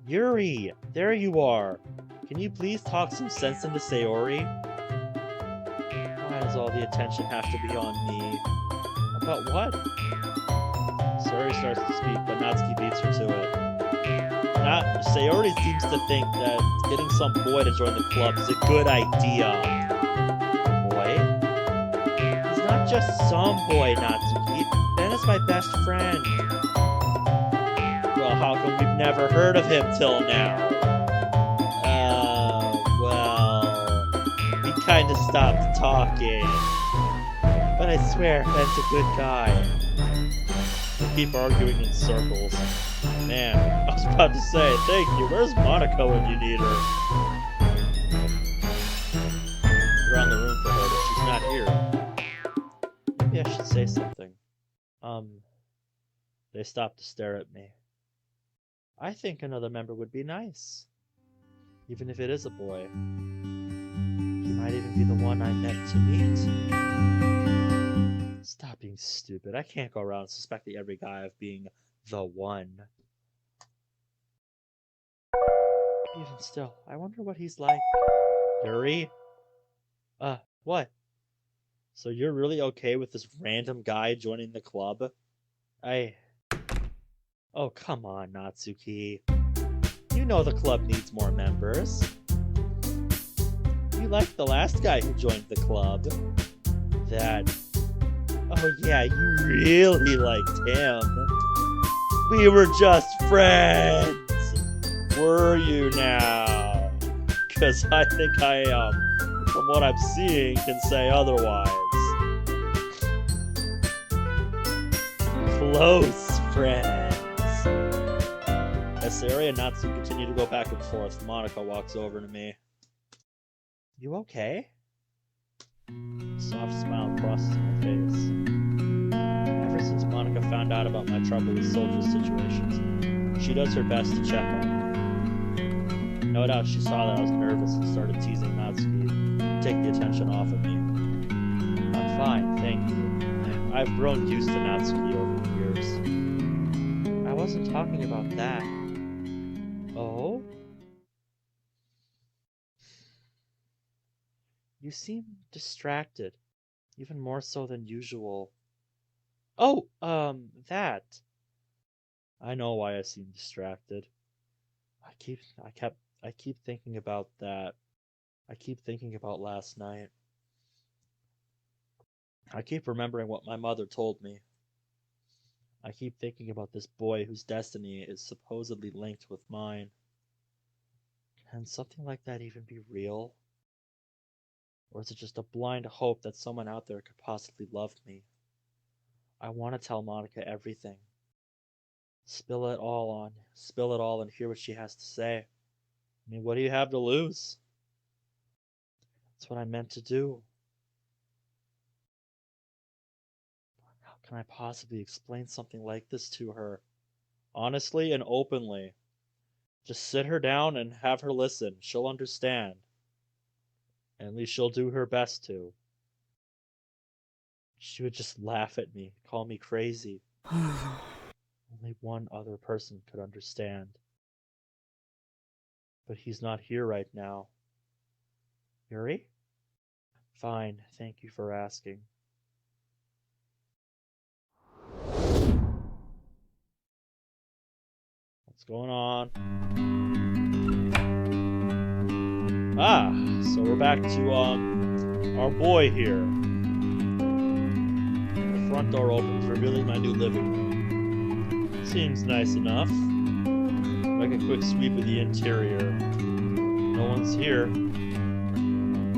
Yuri! There you are! Can you please talk some sense into Sayori? Why does all the attention have to be on me? About what? Sayori starts to speak, but Natsuki beats her to it. Sayori seems to think that getting some boy to join the club is a good idea. Boy? He's not just some boy, Natsuki. Ben is my best friend. Well, how come we've never heard of him till now? Well, we kind of stopped talking. But I swear, Ben's a good guy. We keep arguing in circles. Man, I was about to say, thank you, where's Monica when you need her? Around the room for her, but she's not here. Maybe I should say something. They stop to stare at me. I think another member would be nice. Even if it is a boy. He might even be the one I meant to meet. Stop being stupid. I can't go around suspecting every guy of being the one. Even still, I wonder what he's like. Yuri? What? So you're really okay with this random guy joining the club? Oh, come on, Natsuki. You know the club needs more members. You liked the last guy who joined the club. Oh yeah, you really liked him. We were just friends. Were you now? Because I think I, from what I'm seeing, can say otherwise. Close friends. As Sayori and Natsu continue to go back and forth, Monica walks over to me. You okay? A soft smile crosses my face. Ever since Monica found out about my trouble with soldier situations, she does her best to check on me. No doubt she saw that I was nervous and started teasing Natsuki to take the attention off of me. I'm fine, thank you. I've grown used to Natsuki over the years. I wasn't talking about that. Oh? You seem distracted, even more so than usual. Oh, that. I know why I seem distracted. I keep thinking about that. I keep thinking about last night. I keep remembering what my mother told me. I keep thinking about this boy whose destiny is supposedly linked with mine. Can something like that even be real? Or is it just a blind hope that someone out there could possibly love me? I want to tell Monica everything. Spill it all and hear what she has to say. I mean, what do you have to lose? That's what I meant to do. How can I possibly explain something like this to her? Honestly and openly. Just sit her down and have her listen. She'll understand. At least she'll do her best to. She would just laugh at me, call me crazy. Only one other person could understand. But he's not here right now. Yuri? Fine, thank you for asking. What's going on? Ah, so we're back to, our boy here. The front door opens, revealing my new living room. Seems nice enough. Make a quick sweep of the interior. No one's here. I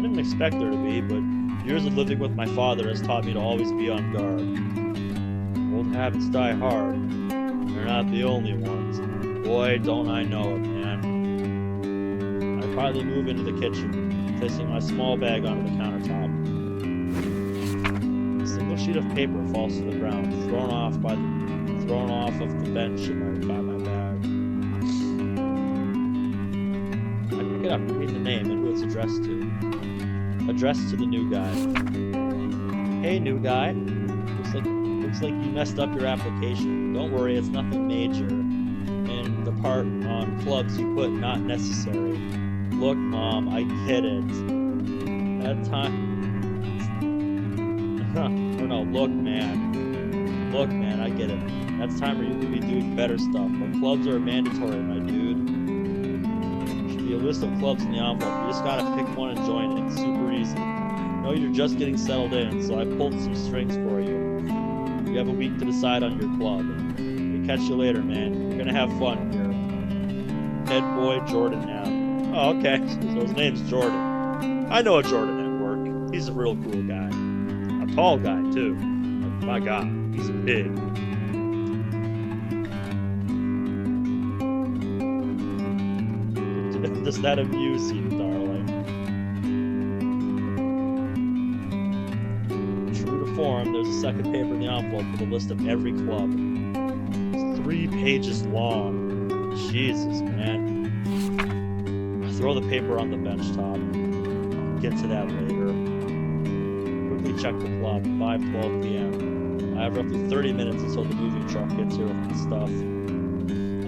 didn't expect there to be, but years of living with my father has taught me to always be on guard. Old habits die hard. They're not the only ones. Boy, don't I know it, man. I quietly move into the kitchen, placing my small bag onto the countertop. A single sheet of paper falls to the ground, thrown off of the bench by my bag. I pick it up and read the name and who it's addressed to. Addressed to the new guy. Hey, new guy. Looks like you messed up your application. Don't worry, it's nothing major. And the part on clubs you put not necessary. Look, Mom, I get it. That time... oh no, look, man. Look, man, I get it. That's time where you could be doing better stuff. But clubs are mandatory, my dude. There should be a list of clubs in the envelope. You just gotta pick one and join it. It's super easy. I know you're just getting settled in, so I pulled some strings for you. You have a week to decide on your club. And catch you later, man. You're gonna have fun here. Head boy Jordan now. Oh, okay. So his name's Jordan. I know a Jordan at work. He's a real cool guy. A tall guy, too. My God, he's big. Does that amuse you, darling? True to form, there's a second paper in the envelope with a list of every club. It's 3 pages long. Jesus, man. I throw the paper on the bench top. Get to that later. Quickly check the clock. 5:12 p.m. I have roughly 30 minutes until the moving truck gets here with the stuff.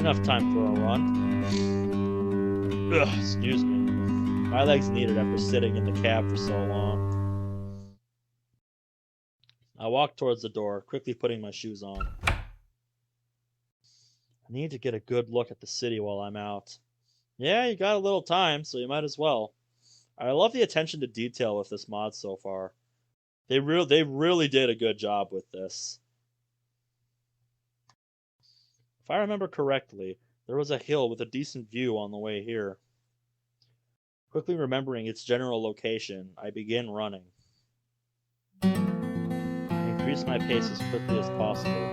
Enough time for a run. Ugh, excuse me. My legs needed after sitting in the cab for so long. I walk towards the door, quickly putting my shoes on. I need to get a good look at the city while I'm out. Yeah, you got a little time, so you might as well. I love the attention to detail with this mod so far. They really did a good job with this. If I remember correctly, there was a hill with a decent view on the way here. Quickly remembering its general location, I begin running. I increase my pace as quickly as possible.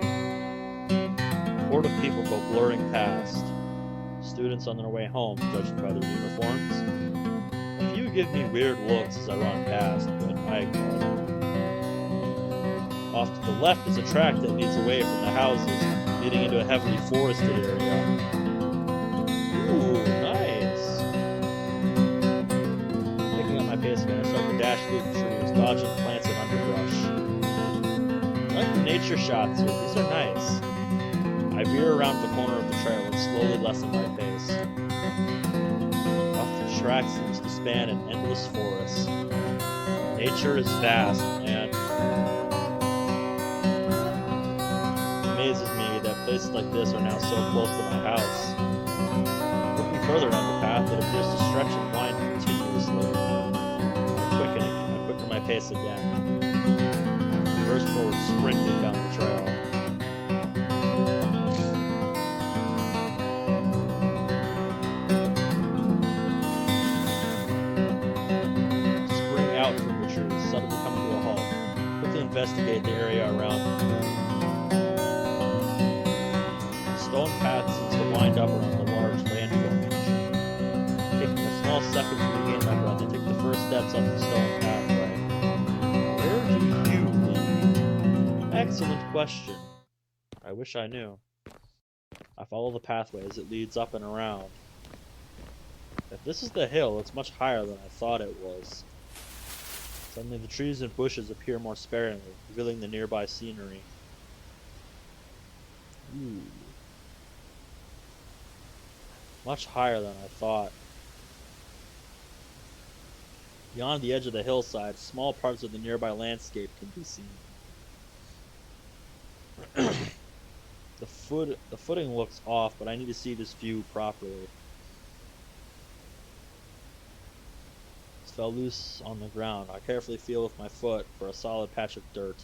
A horde of people go blurring past. Students on their way home, judging by their uniforms. A few give me weird looks as I run past, but I ignore them. Off to the left is a track that leads away from the houses, leading into a heavily forested area. Ooh, nice! Picking up my pace again, I start to dash through the trees, dodging plants and underbrush. I like the nature shots here, these are nice. I veer around the corner of the trail and slowly lessen my pace. Off the track seems to span an endless forest. Nature is vast, man. It amazes me that places like this are now so close to my house. Looking further down the path, it appears to stretch and wind continuously. I quicken my pace again. Burst forward, sprinting down the trail. Spring out from the trees, suddenly coming to a halt. Quickly investigate the area around me. The stone path seems to wind up around the large land formation. Taking a small second to regain my breath, I take the first steps up the stone pathway. Where do you lead? Excellent question. I wish I knew. I follow the pathway as it leads up and around. If this is the hill, it's much higher than I thought it was. Suddenly the trees and bushes appear more sparingly, revealing the nearby scenery. Ooh. Much higher than I thought. Beyond the edge of the hillside, small parts of the nearby landscape can be seen. The footing looks off, but I need to see this view properly. It fell loose on the ground. I carefully feel with my foot for a solid patch of dirt.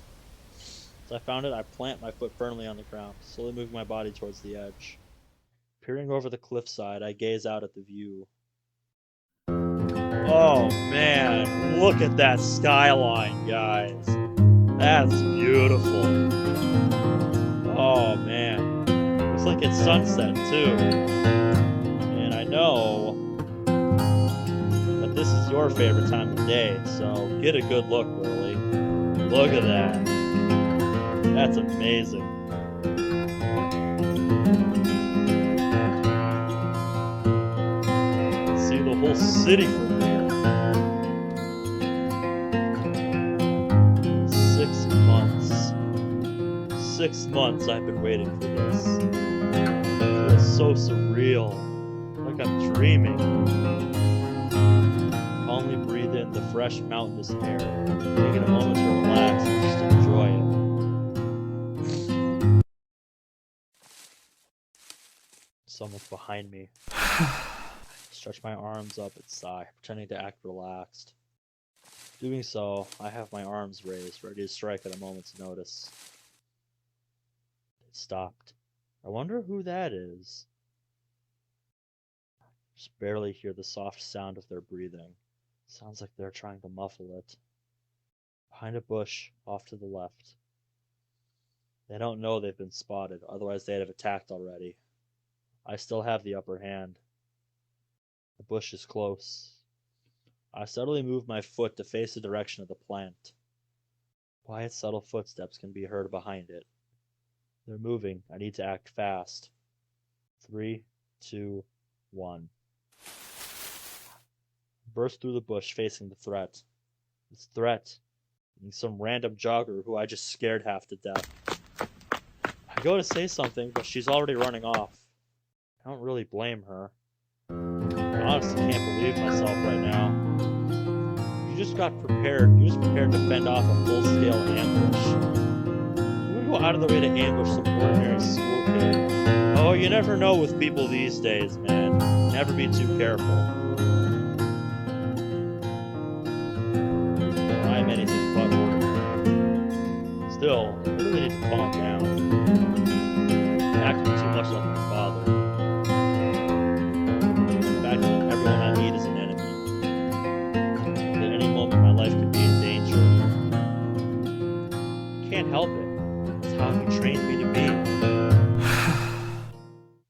As I found it, I plant my foot firmly on the ground, slowly moving my body towards the edge. Peering over the cliffside, I gaze out at the view. Oh man, look at that skyline, guys. That's beautiful. Oh man, looks like it's sunset too. And I know that this is your favorite time of day, so get a good look, Burley. Look at that. That's amazing. See the whole city from here. 6 months. 6 months I've been waiting for this. It feels so surreal. Like I'm dreaming. Calmly breathe in the fresh mountainous air. Take it a moment to relax and just enjoy it. Someone's behind me. Stretch my arms up and sigh, pretending to act relaxed. Doing so, I have my arms raised, ready to strike at a moment's notice. It stopped. I wonder who that is. Just barely hear the soft sound of their breathing. Sounds like they're trying to muffle it. Behind a bush, off to the left. They don't know they've been spotted, otherwise they'd have attacked already. I still have the upper hand. The bush is close. I subtly move my foot to face the direction of the plant. Quiet, subtle footsteps can be heard behind it. They're moving. I need to act fast. 3, 2, 1. Burst through the bush facing the threat. This threat being some random jogger who I just scared half to death. I go to say something, but she's already running off. I don't really blame her. I honestly can't believe myself right now. You just prepared to fend off a full-scale ambush. You would go out of the way to ambush some ordinary school kid. Oh, you never know with people these days, man. Never be too careful. I'm anything but ordinary. Still, I really need to calm down. I'm acting too much like my father. Everyone I meet is an enemy. At any moment my life could be in danger. I can't help it. That's how he trained me to be.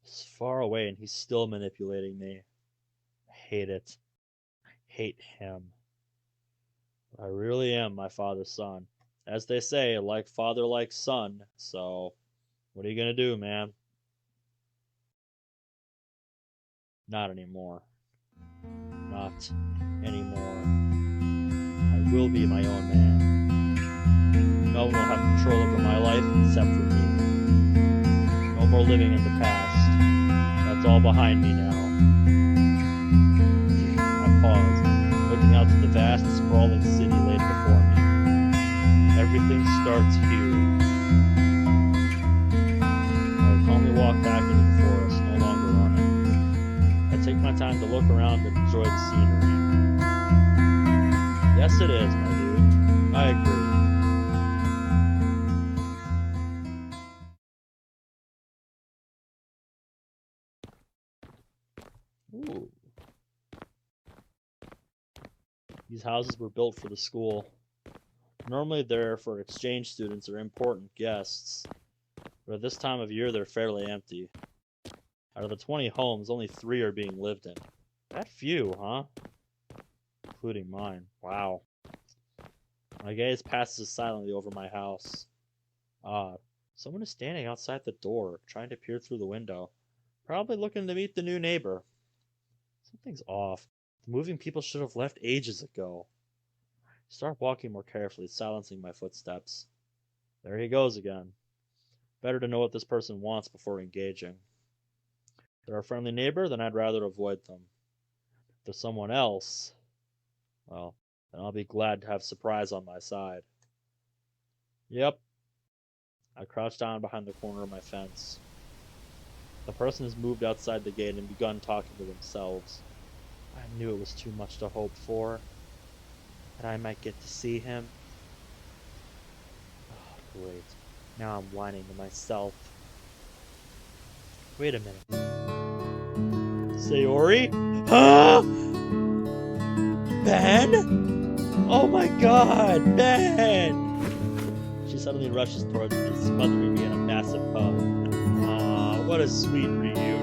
He's far away and he's still manipulating me. I hate it. I hate him. I really am my father's son. As they say, like father, like son. So, what are you gonna do, man? Not anymore. Not anymore. I will be my own man. No one will have control over my life except for me. No more living in the past. That's all behind me now. I pause, looking out to the vast, sprawling city laid before everything starts here. I calmly walk back into the forest, no longer running. I take my time to look around and enjoy the scenery. Yes, it is, my dude. I agree. Ooh. These houses were built for the school. Normally they're for exchange students or important guests, but at this time of year they're fairly empty. Out of the 20 homes, only 3 are being lived in. That few, huh? Including mine. Wow. My gaze passes silently over my house. Someone is standing outside the door, trying to peer through the window. Probably looking to meet the new neighbor. Something's off. The moving people should have left ages ago. I start walking more carefully, silencing my footsteps. There he goes again. Better to know what this person wants before engaging. If they're a friendly neighbor, then I'd rather avoid them. If they're someone else, well, then I'll be glad to have surprise on my side. Yep. I crouch down behind the corner of my fence. The person has moved outside the gate and begun talking to themselves. I knew it was too much to hope for. That I might get to see him. Oh, great. Now I'm whining to myself. Wait a minute. Sayori? Huh? Ben? Oh my god, Ben! She suddenly rushes towards me, smothering me in a massive hug. Aw, what a sweet reunion.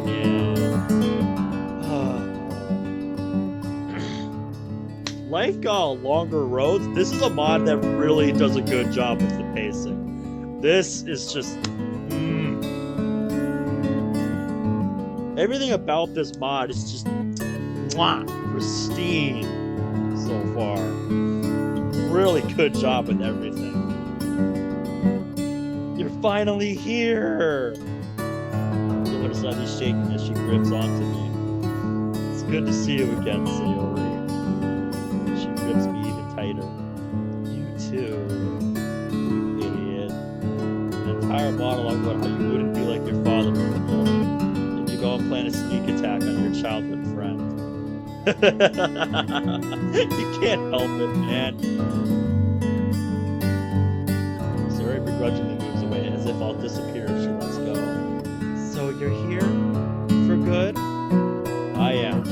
Life got longer roads. This is a mod that really does a good job with the pacing. This is just... Everything about this mod is just... pristine so far. Really good job with everything. You're finally here! Your lips slightly shaking as she grips onto me. It's good to see you again, Sayori. She grips me even tighter. You too, you idiot. An entire monologue about how you wouldn't be like your father anymore. And you go and plan a sneak attack on your childhood friend. You can't help it, man. Sayori begrudgingly moves away as if I'll disappear if she lets go. So you're here? For good? I am.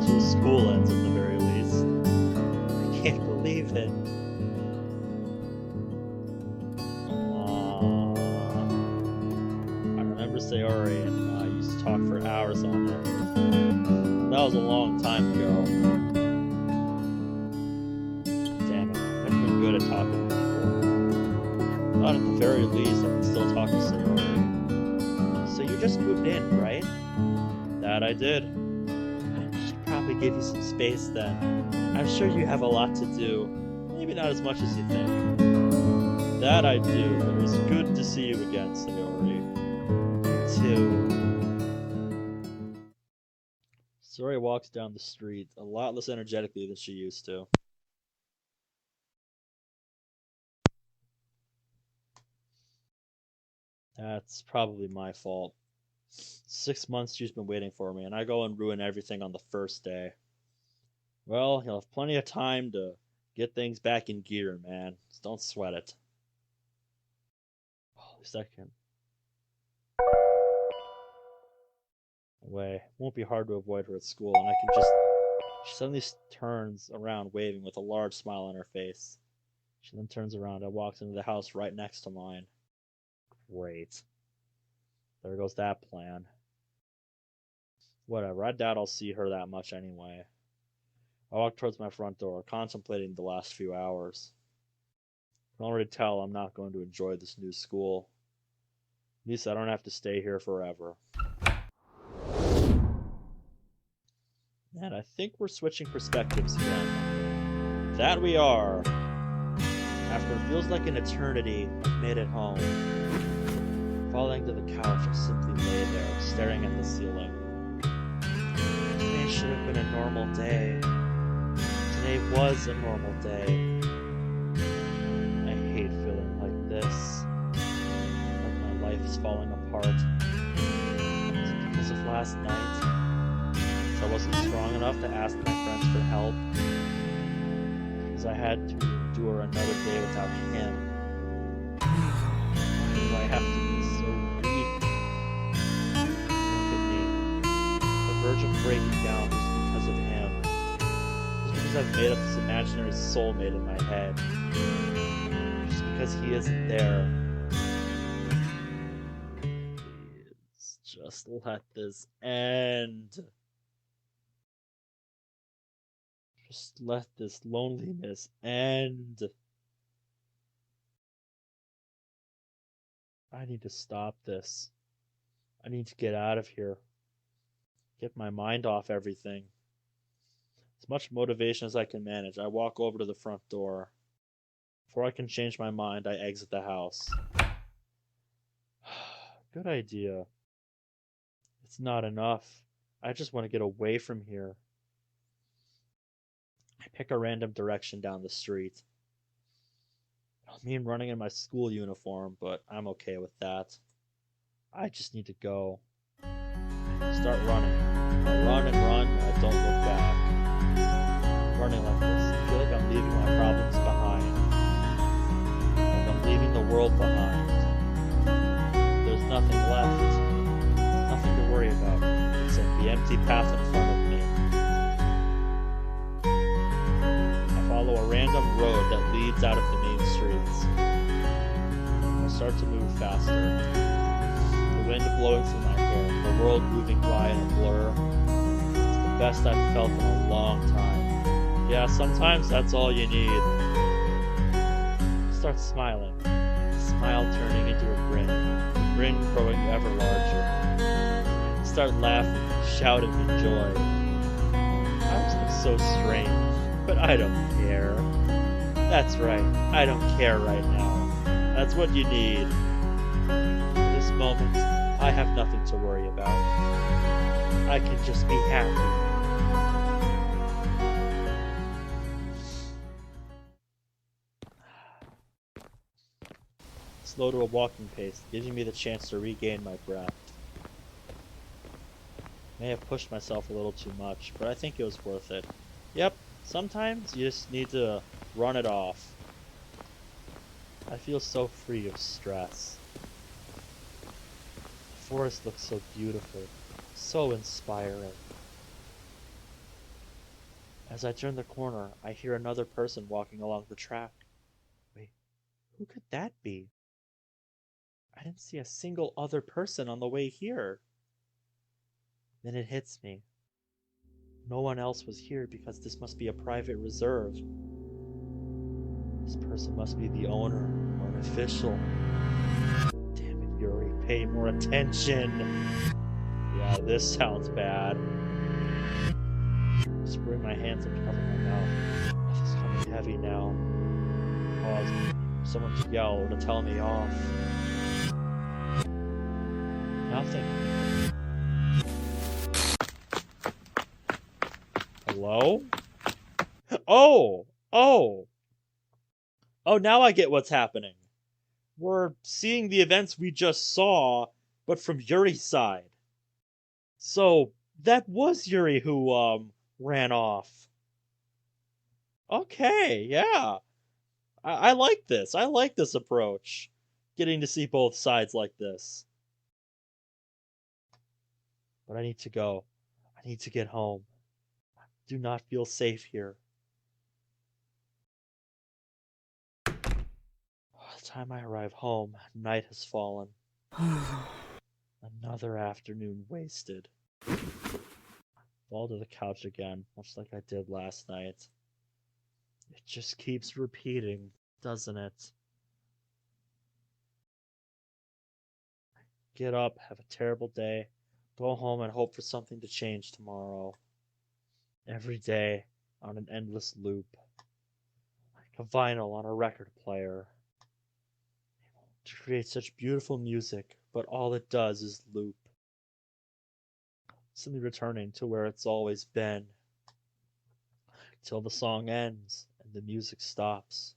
Till school ends at the very least. I can't believe it. I remember Sayori and I used to talk for hours on it. That was a long time ago. Damn it, I've never been good at talking to people. Thought at the very least I could still talk to Sayori. So you just moved in, right? That I did. I should probably give you some space then. I'm sure you have a lot to do. Maybe not as much as you think. That I do, but it was good to see you again, Sayori. You too. Sayori walks down the street, a lot less energetically than she used to. That's probably my fault. 6 months she's been waiting for me, and I go and ruin everything on the first day. Well, you'll have plenty of time to get things back in gear, man. Just don't sweat it. Holy second. Away. It won't be hard to avoid her at school, and I can just... She suddenly turns around, waving with a large smile on her face. She then turns around and walks into the house right next to mine. Great. There goes that plan. Whatever, I doubt I'll see her that much anyway. I walk towards my front door, contemplating the last few hours. I can already tell I'm not going to enjoy this new school. At least I don't have to stay here forever. And I think we're switching perspectives again. That we are. After it feels like an eternity, I've made it home. Falling to the couch, I simply lay there, staring at the ceiling. Today should have been a normal day. Today was a normal day. I hate feeling falling apart. Is it because of last night? Because I wasn't strong enough to ask my friends for help? Because I had to endure another day without him? Why do I have to be so weak? Look at me. The verge of breaking down just because of him. Just because I've made up this imaginary soulmate in my head. Just because he isn't there. Please, just let this end. Just let this loneliness end. I need to stop this. I need to get out of here. Get my mind off everything. As much motivation as I can manage, I walk over to the front door. Before I can change my mind, I exit the house. Good idea. It's not enough. I just want to get away from here. I pick a random direction down the street. I mean running in my school uniform, but I'm okay with that. I just need to go. Start running. I run and run, and I don't look back. Running like this, I feel like I'm leaving my problems behind. Like I'm leaving the world behind. There's nothing left. Nothing to worry about, except the empty path in front of me. I follow a random road that leads out of the main streets. I start to move faster. The wind blowing through my hair, the world moving by in a blur. It's the best I've felt in a long time. Yeah, sometimes that's all you need. Start smiling. The smile turning into a grin. The grin growing ever larger. Start laughing, shouting in joy. I just look so strange, but I don't care. That's right, I don't care right now. That's what you need. In this moment, I have nothing to worry about. I can just be happy. Slow to a walking pace, giving me the chance to regain my breath. May have pushed myself a little too much, but I think it was worth it. Yep, sometimes you just need to run it off. I feel so free of stress. The forest looks so beautiful, so inspiring. As I turn the corner, I hear another person walking along the track. Wait, who could that be? I didn't see a single other person on the way here. Then it hits me. No one else was here because this must be a private reserve. This person must be the owner or an official. Damn it, Yuri, pay more attention. Yeah, this sounds bad. I bring my hands up to cover my mouth. Breath is coming heavy now. Pause for someone to yell or to tell me off. Nothing. Hello? Oh! Oh! Oh, now I get what's happening. We're seeing the events we just saw, but from Yuri's side. So, that was Yuri who, ran off. Okay, yeah. I like this. I like this approach. Getting to see both sides like this. But I need to go. I need to get home. I do not feel safe here. By the time I arrive home, night has fallen. Another afternoon wasted. Fall to the couch again, much like I did last night. It just keeps repeating, doesn't it? Get up, have a terrible day, go home and hope for something to change tomorrow. Every day, on an endless loop. Like a vinyl on a record player. To create such beautiful music, but all it does is loop. Simply returning to where it's always been. Till the song ends and the music stops.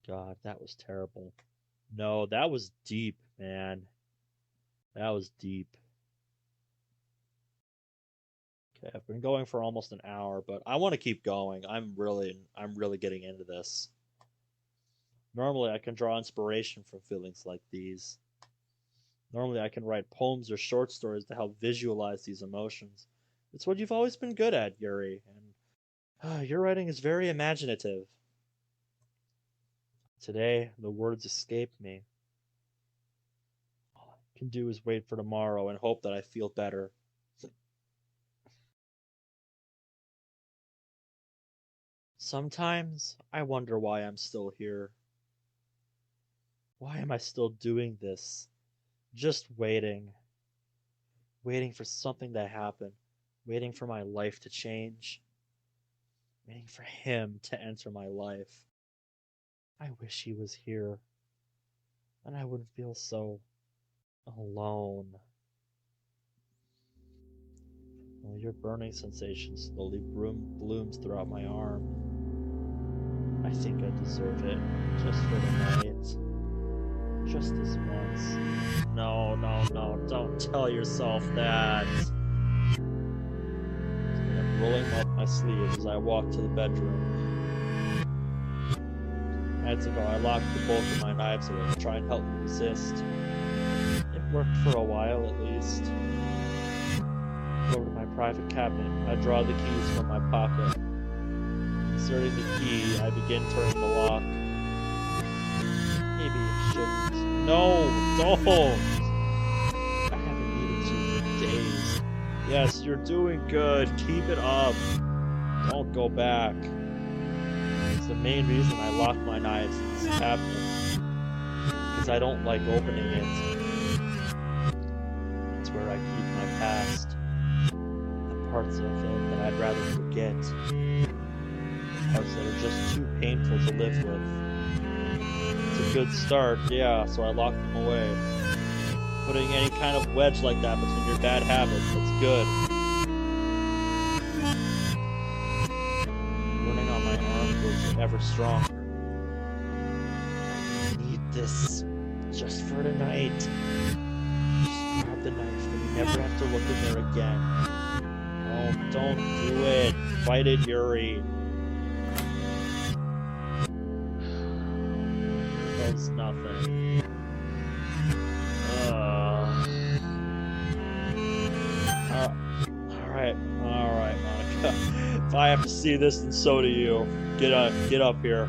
God, that was terrible. No, that was deep, man. That was deep. Okay, I've been going for almost an hour, but I want to keep going. I'm really getting into this. Normally, I can draw inspiration from feelings like these. Normally, I can write poems or short stories to help visualize these emotions. It's what you've always been good at, Yuri, and your writing is very imaginative. Today, the words escape me. All I can do is wait for tomorrow and hope that I feel better. Sometimes I wonder why I'm still here. Why am I still doing this? Just waiting. Waiting for something to happen. Waiting for my life to change. Waiting for him to enter my life. I wish he was here. Then I wouldn't feel so alone. Well, your burning sensation slowly blooms throughout my arm. I think I deserve it, just for the night. Just this once. No, no, no, don't tell yourself that. I'm rolling up my sleeves as I walk to the bedroom. Nights ago, I locked the bolt of my knives away to try and help me resist. It worked for a while, at least. Over to my private cabinet, I draw the keys from my pocket. Inserting the key, I begin turning the lock. Maybe it shouldn't. No, don't! I haven't needed to for days. Yes, you're doing good. Keep it up. Don't go back. It's the main reason I lock my knives in this cabinet. Because I don't like opening it. It's where I keep my past. The parts of it that I'd rather forget. Parts that are just too painful to live with. It's a good start, yeah, so I lock them away. Putting any kind of wedge like that between your bad habits, that's good. Burning on my arm grows ever stronger. I need this just for tonight. Just grab the knife and you never have to look in there again. Oh, don't do it. Fight it, Yuri. Does nothing. Alright, Monica. If I have to see this, then so do you. Get up here.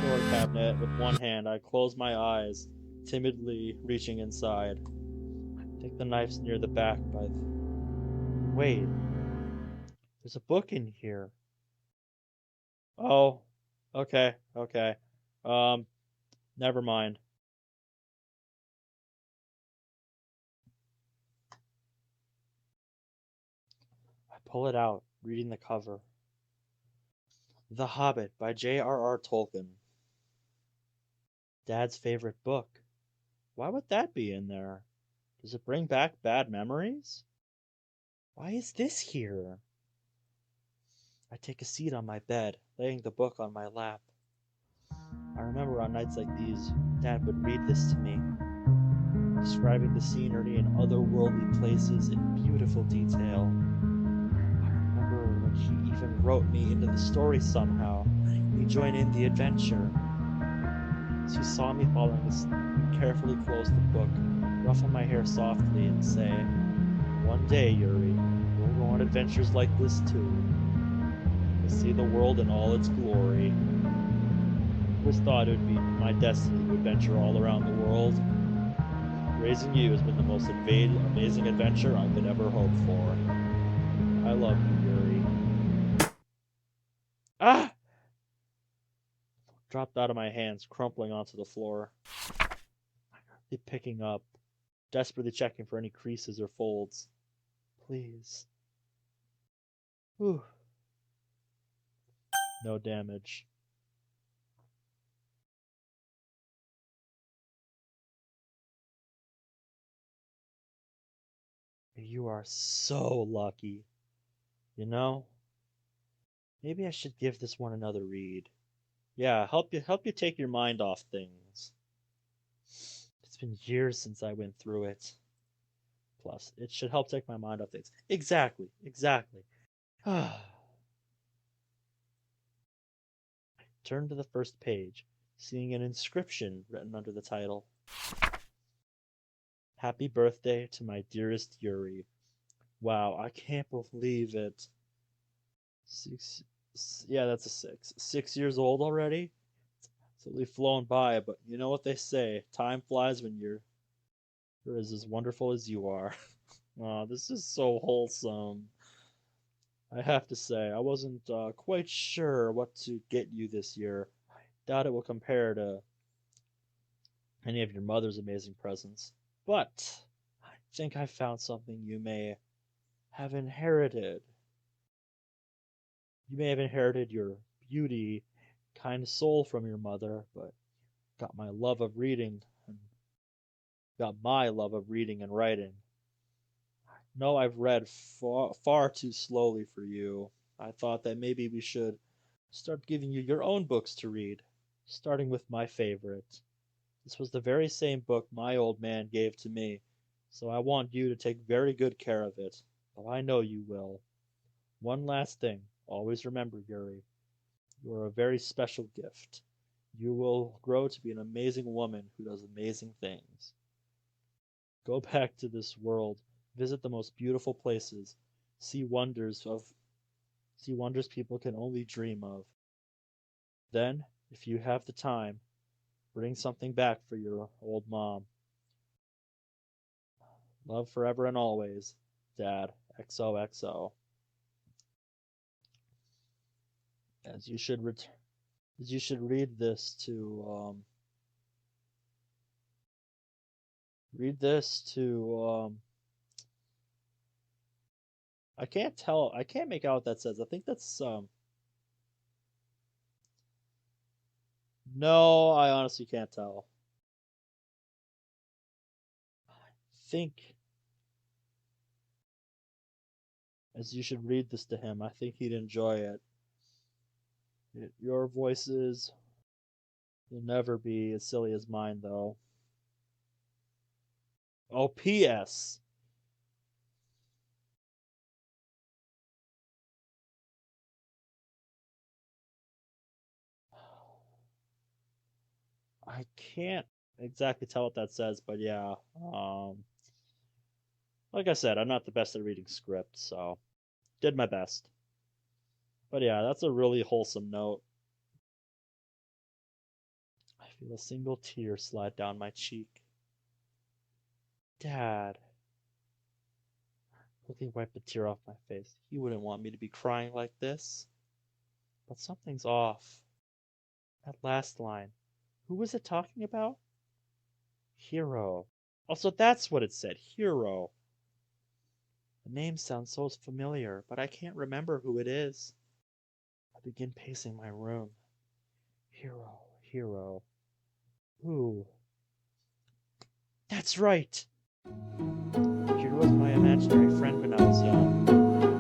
Door cabinet. With one hand, I close my eyes, timidly reaching inside. I think the knife's near the back by the... Wait. There's a book in here. Oh. Okay. Never mind. I pull it out, reading the cover. The Hobbit by J.R.R. Tolkien. Dad's favorite book. Why would that be in there? Does it bring back bad memories? Why is this here? I take a seat on my bed, laying the book on my lap. I remember on nights like these, Dad would read this to me, describing the scenery and otherworldly places in beautiful detail. I remember when he even wrote me into the story somehow. We joined in the adventure. As he saw me falling asleep, he'd carefully close the book, ruffle my hair softly, and say, "One day, Yuri, we'll go on adventures like this too. We'll see the world in all its glory." I always thought it would be my destiny to adventure all around the world. Raising you has been the most amazing adventure I could ever hope for. I love you, Yuri. Ah! Dropped out of my hands, crumpling onto the floor. I picking up, desperately checking for any creases or folds. Please. Whew. No damage. You are so lucky. You know? Maybe I should give this one another read. Yeah, help you take your mind off things. It's been years since I went through it. Plus, it should help take my mind off things. Exactly, exactly. Turn to the first page, seeing an inscription written under the title. Happy birthday to my dearest Yuri. Wow, I can't believe it. Yeah, that's a 6. 6 years old already? It's only flown by, but you know what they say, time flies when you're as wonderful as you are. Oh, this is so wholesome. I have to say, I wasn't quite sure what to get you this year. I doubt it will compare to any of your mother's amazing presents. But I think I found something you may have inherited. You may have inherited your beauty, kind soul from your mother, but got my love of reading and writing. No, I've read far too slowly for you. I thought that maybe we should start giving you your own books to read, starting with my favorite. This was the very same book my old man gave to me, so I want you to take very good care of it. Oh, I know you will. One last thing. Always remember, Yuri, you are a very special gift. You will grow to be an amazing woman who does amazing things. Go back to this world, visit the most beautiful places, see wonders people can only dream of. Then, if you have the time, bring something back for your old mom. Love forever and always, Dad. XOXO. As you should read this to I can't tell. I can't make out what that says. I think that's no, I honestly can't tell. I think as you should read this to him, I think he'd enjoy it. Your voices will never be as silly as mine, though. Oh, P.S. I can't exactly tell what that says, but yeah. Like I said, I'm not the best at reading script, so did my best. But yeah, that's a really wholesome note. I feel a single tear slide down my cheek. Dad. Quickly wiped a tear off my face. He wouldn't want me to be crying like this. But something's off. That last line. Who was it talking about? Hero. Also, that's what it said. Hero. The name sounds so familiar, but I can't remember who it is. I begin pacing my room. Hero. Hero. Who? That's right! Hero was my imaginary friend when I was young.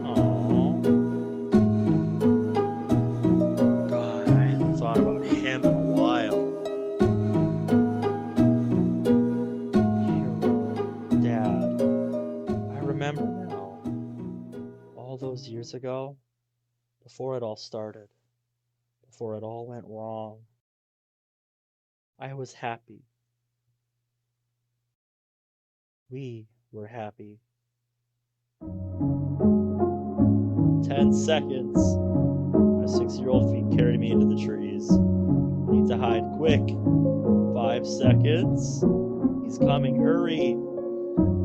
Aww. God, I hadn't thought about him in a while. Hero. Dad. I remember now. All those years ago, before it all started, before it all went wrong, I was happy. We were happy. 10 seconds. My 6-year-old feet carried me into the trees. Need to hide quick. 5 seconds. He's coming, hurry.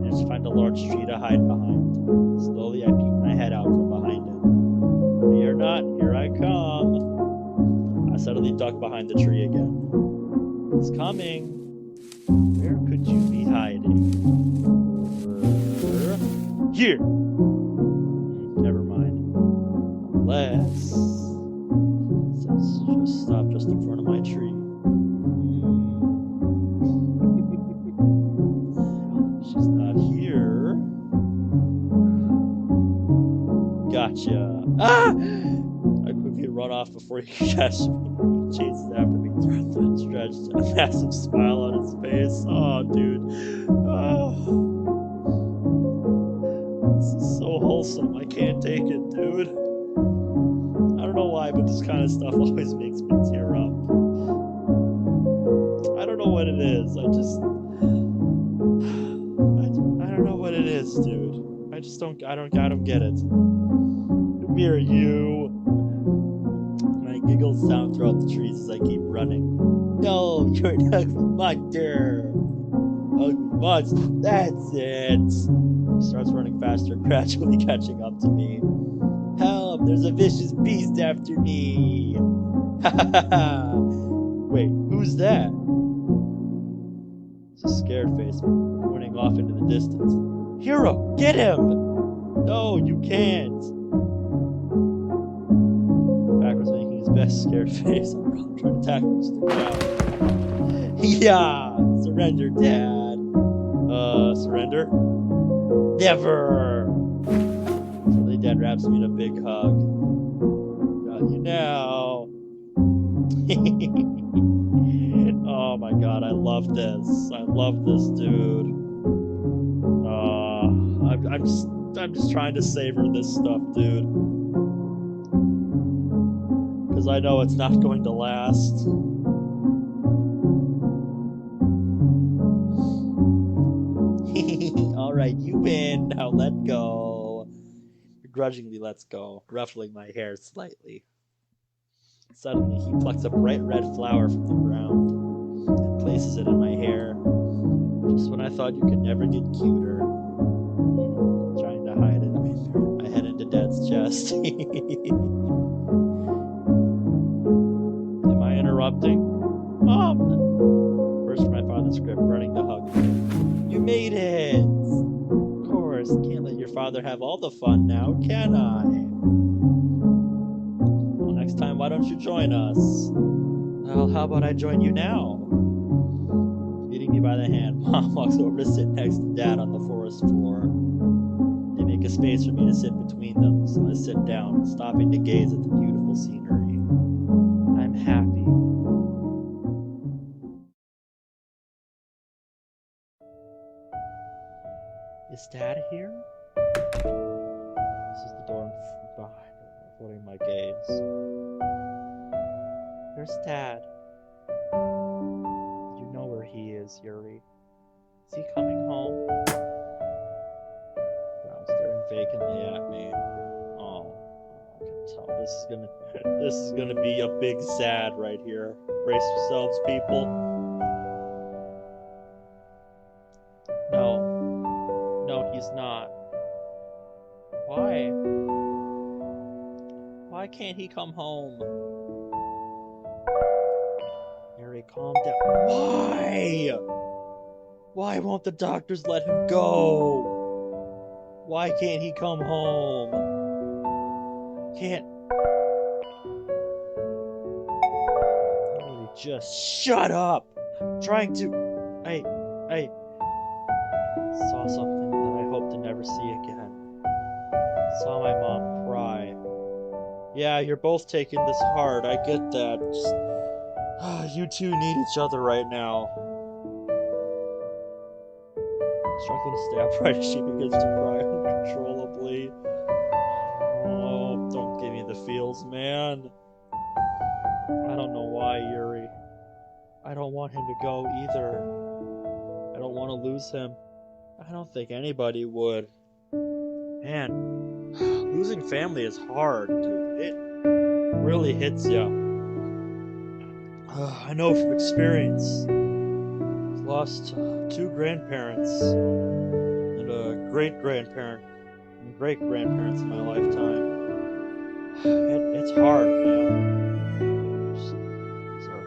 I just find a large tree to hide behind. Slowly I peek my head out from behind it. Ready or not, here I come. I suddenly duck behind the tree again. He's coming. Where could you be hiding? Here! Never mind. Unless... just stop just in front of my tree. She's not here. Gotcha. Ah! I quickly run off before he can catch me. He chases after me, stretched and a massive smile on his face. Oh, dude. Oh, this is so wholesome. I can't take it, dude. I don't know why, but this kind of stuff always makes me tear up. I don't know what it is. I don't know what it is, dude. I don't get it. Come here, you. My giggles sound throughout the trees as I keep running. No, you're an ugly monster. Ugly monster, that's it. He starts running faster, gradually catching up to me. Help, there's a vicious beast after me. Ha ha ha. Wait, who's that? It's a scared face pointing off into the distance. Hero, get him! No, you can't. Backwards making his best scared face. I'm trying to tackle him to the ground. Yeah! Surrender, Dad. Surrender? Never! So Dad wraps me in a big hug. Got you now. Oh my god, I love this. I love this, dude. I'm just trying to savor this stuff, dude. Because I know it's not going to last. Alright, you win. Now let go. Begrudgingly lets go, ruffling my hair slightly. Suddenly, he plucks a bright red flower from the ground and places it in my hair. Just when I thought you could never get cuter. Trying to hide it, I head into Dad's chest. Am I interrupting? Mom! First from my father's grip, running to hug me. You made it! Of course, can't let your father have all the fun now, can I? Well, next time, why don't you join us? Well, how about I join you now? Leading me by the hand, Mom walks over to sit next to Dad on the forest floor. They make a space for me to sit between them, so I sit down, stopping to gaze at the beautiful scenery. I'm happy. Is Dad here? This is the door behind, avoiding my gaze. Where's Dad? You know where he is, Yuri. Is he coming home? I'm staring vacantly at me. Oh, I can tell this is gonna be a big sad right here. Brace yourselves, people. No, he's not. Why? Why can't he come home? Yuri, calm down. Why? Why won't the doctors let him go? Why can't he come home? Can't... Yuri, just shut up! I'm trying to... I saw something that I hope to never see again. Saw my mom cry. Yeah, you're both taking this hard, I get that. Just, you two need each other right now. Struggling to stay upright as she begins to cry uncontrollably. Oh, don't give me the feels, man. I don't know why, Yuri. I don't want him to go either. I don't want to lose him. I don't think anybody would. Man, losing family is hard, dude. It really hits you. I know from experience. I've lost 2 grandparents and a great-grandparent and great-grandparents in my lifetime. It's hard, man. These are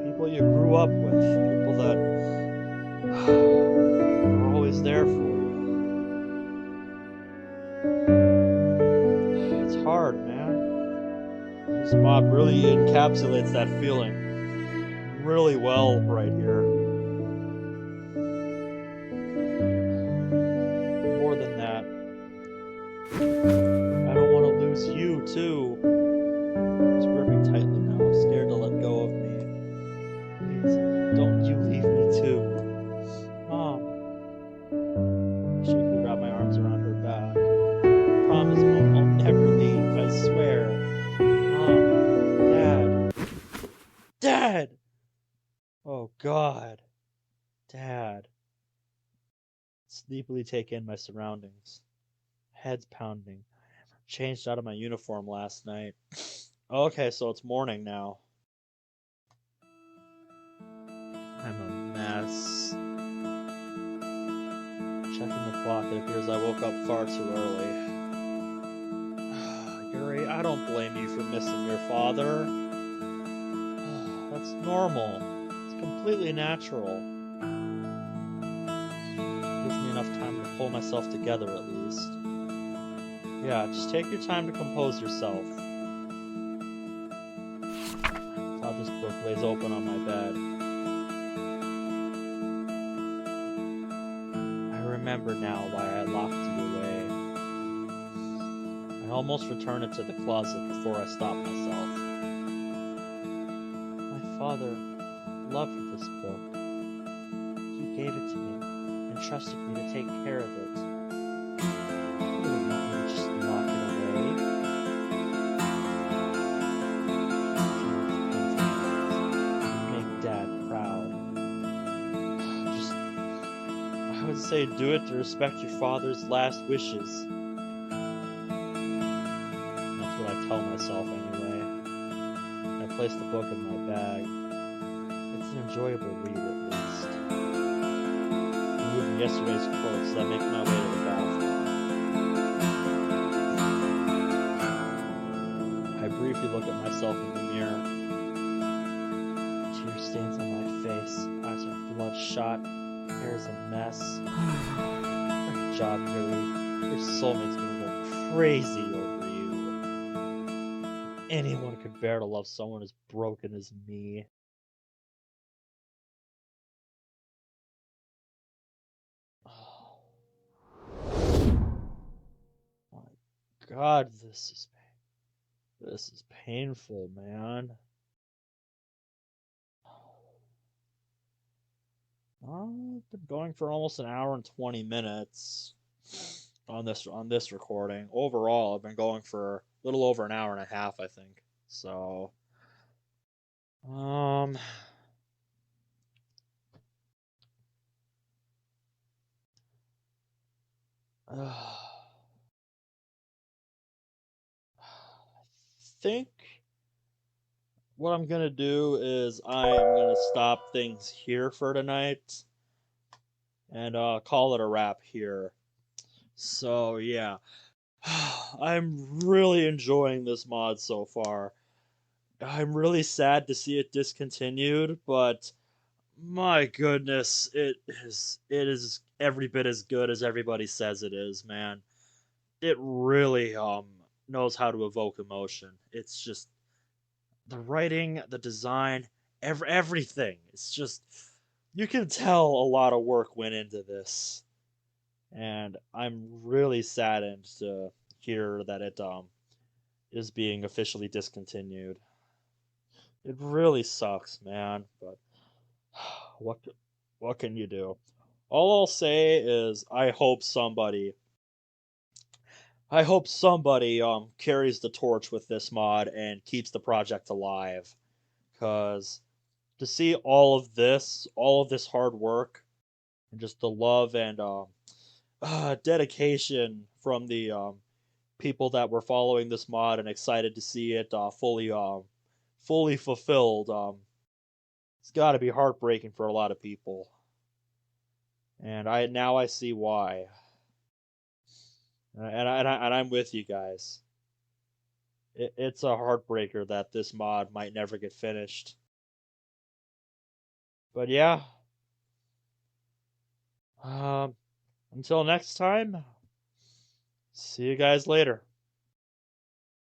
people you grew up with, people that are always there for you. It's hard, man. This mob really encapsulates that feeling really well right here. More than that, I don't want to lose you too. God. Dad. Sleepily take in my surroundings. Head's pounding. Changed out of my uniform last night. Okay, so it's morning now. I'm a mess. Checking the clock, it appears I woke up far too early. Yuri, I don't blame you for missing your father. That's normal. It's completely natural. Gives me enough time to pull myself together at least. Yeah, just take your time to compose yourself. Father's book lays open on my bed. I remember now why I locked you away. I almost returned it to the closet before I stopped myself. My father loved this book. He gave it to me and trusted me to take care of it. He wouldn't want me to just lock it away. Make Dad proud. I would say do it to respect your father's last wishes. That's what I tell myself anyway. I place the book in my bag. It's an enjoyable read at least. Removing yesterday's quotes, I make my way to the bathroom. I briefly look at myself in the mirror. Tear stains on my face, eyes are bloodshot, hair's a mess. Great job, Yuri. Your soulmate's gonna go crazy over you. Anyone could bear to love someone as broken as me. Oh my God, this is painful, man. I've been going for almost an hour and 20 minutes on this recording. Overall, I've been going for a little over an hour and a half, I think. So, um, I think what I'm gonna do is I'm gonna stop things here for tonight and call it a wrap here. So yeah, I'm really enjoying this mod so far. I'm really sad to see it discontinued, but my goodness, it is every bit as good as everybody says it is, man. It really knows how to evoke emotion. It's just the writing, the design, everything. It's just you can tell a lot of work went into this. And I'm really saddened to hear that it is being officially discontinued. It really sucks, man, but what what can you do? All I'll say is I hope somebody carries the torch with this mod and keeps the project alive, cuz to see all of this hard work and just the love and dedication from the people that were following this mod and excited to see it fully fulfilled, it's got to be heartbreaking for a lot of people. And I see why. And I'm with you guys. It's a heartbreaker that this mod might never get finished. But yeah, um, until next time, see you guys later.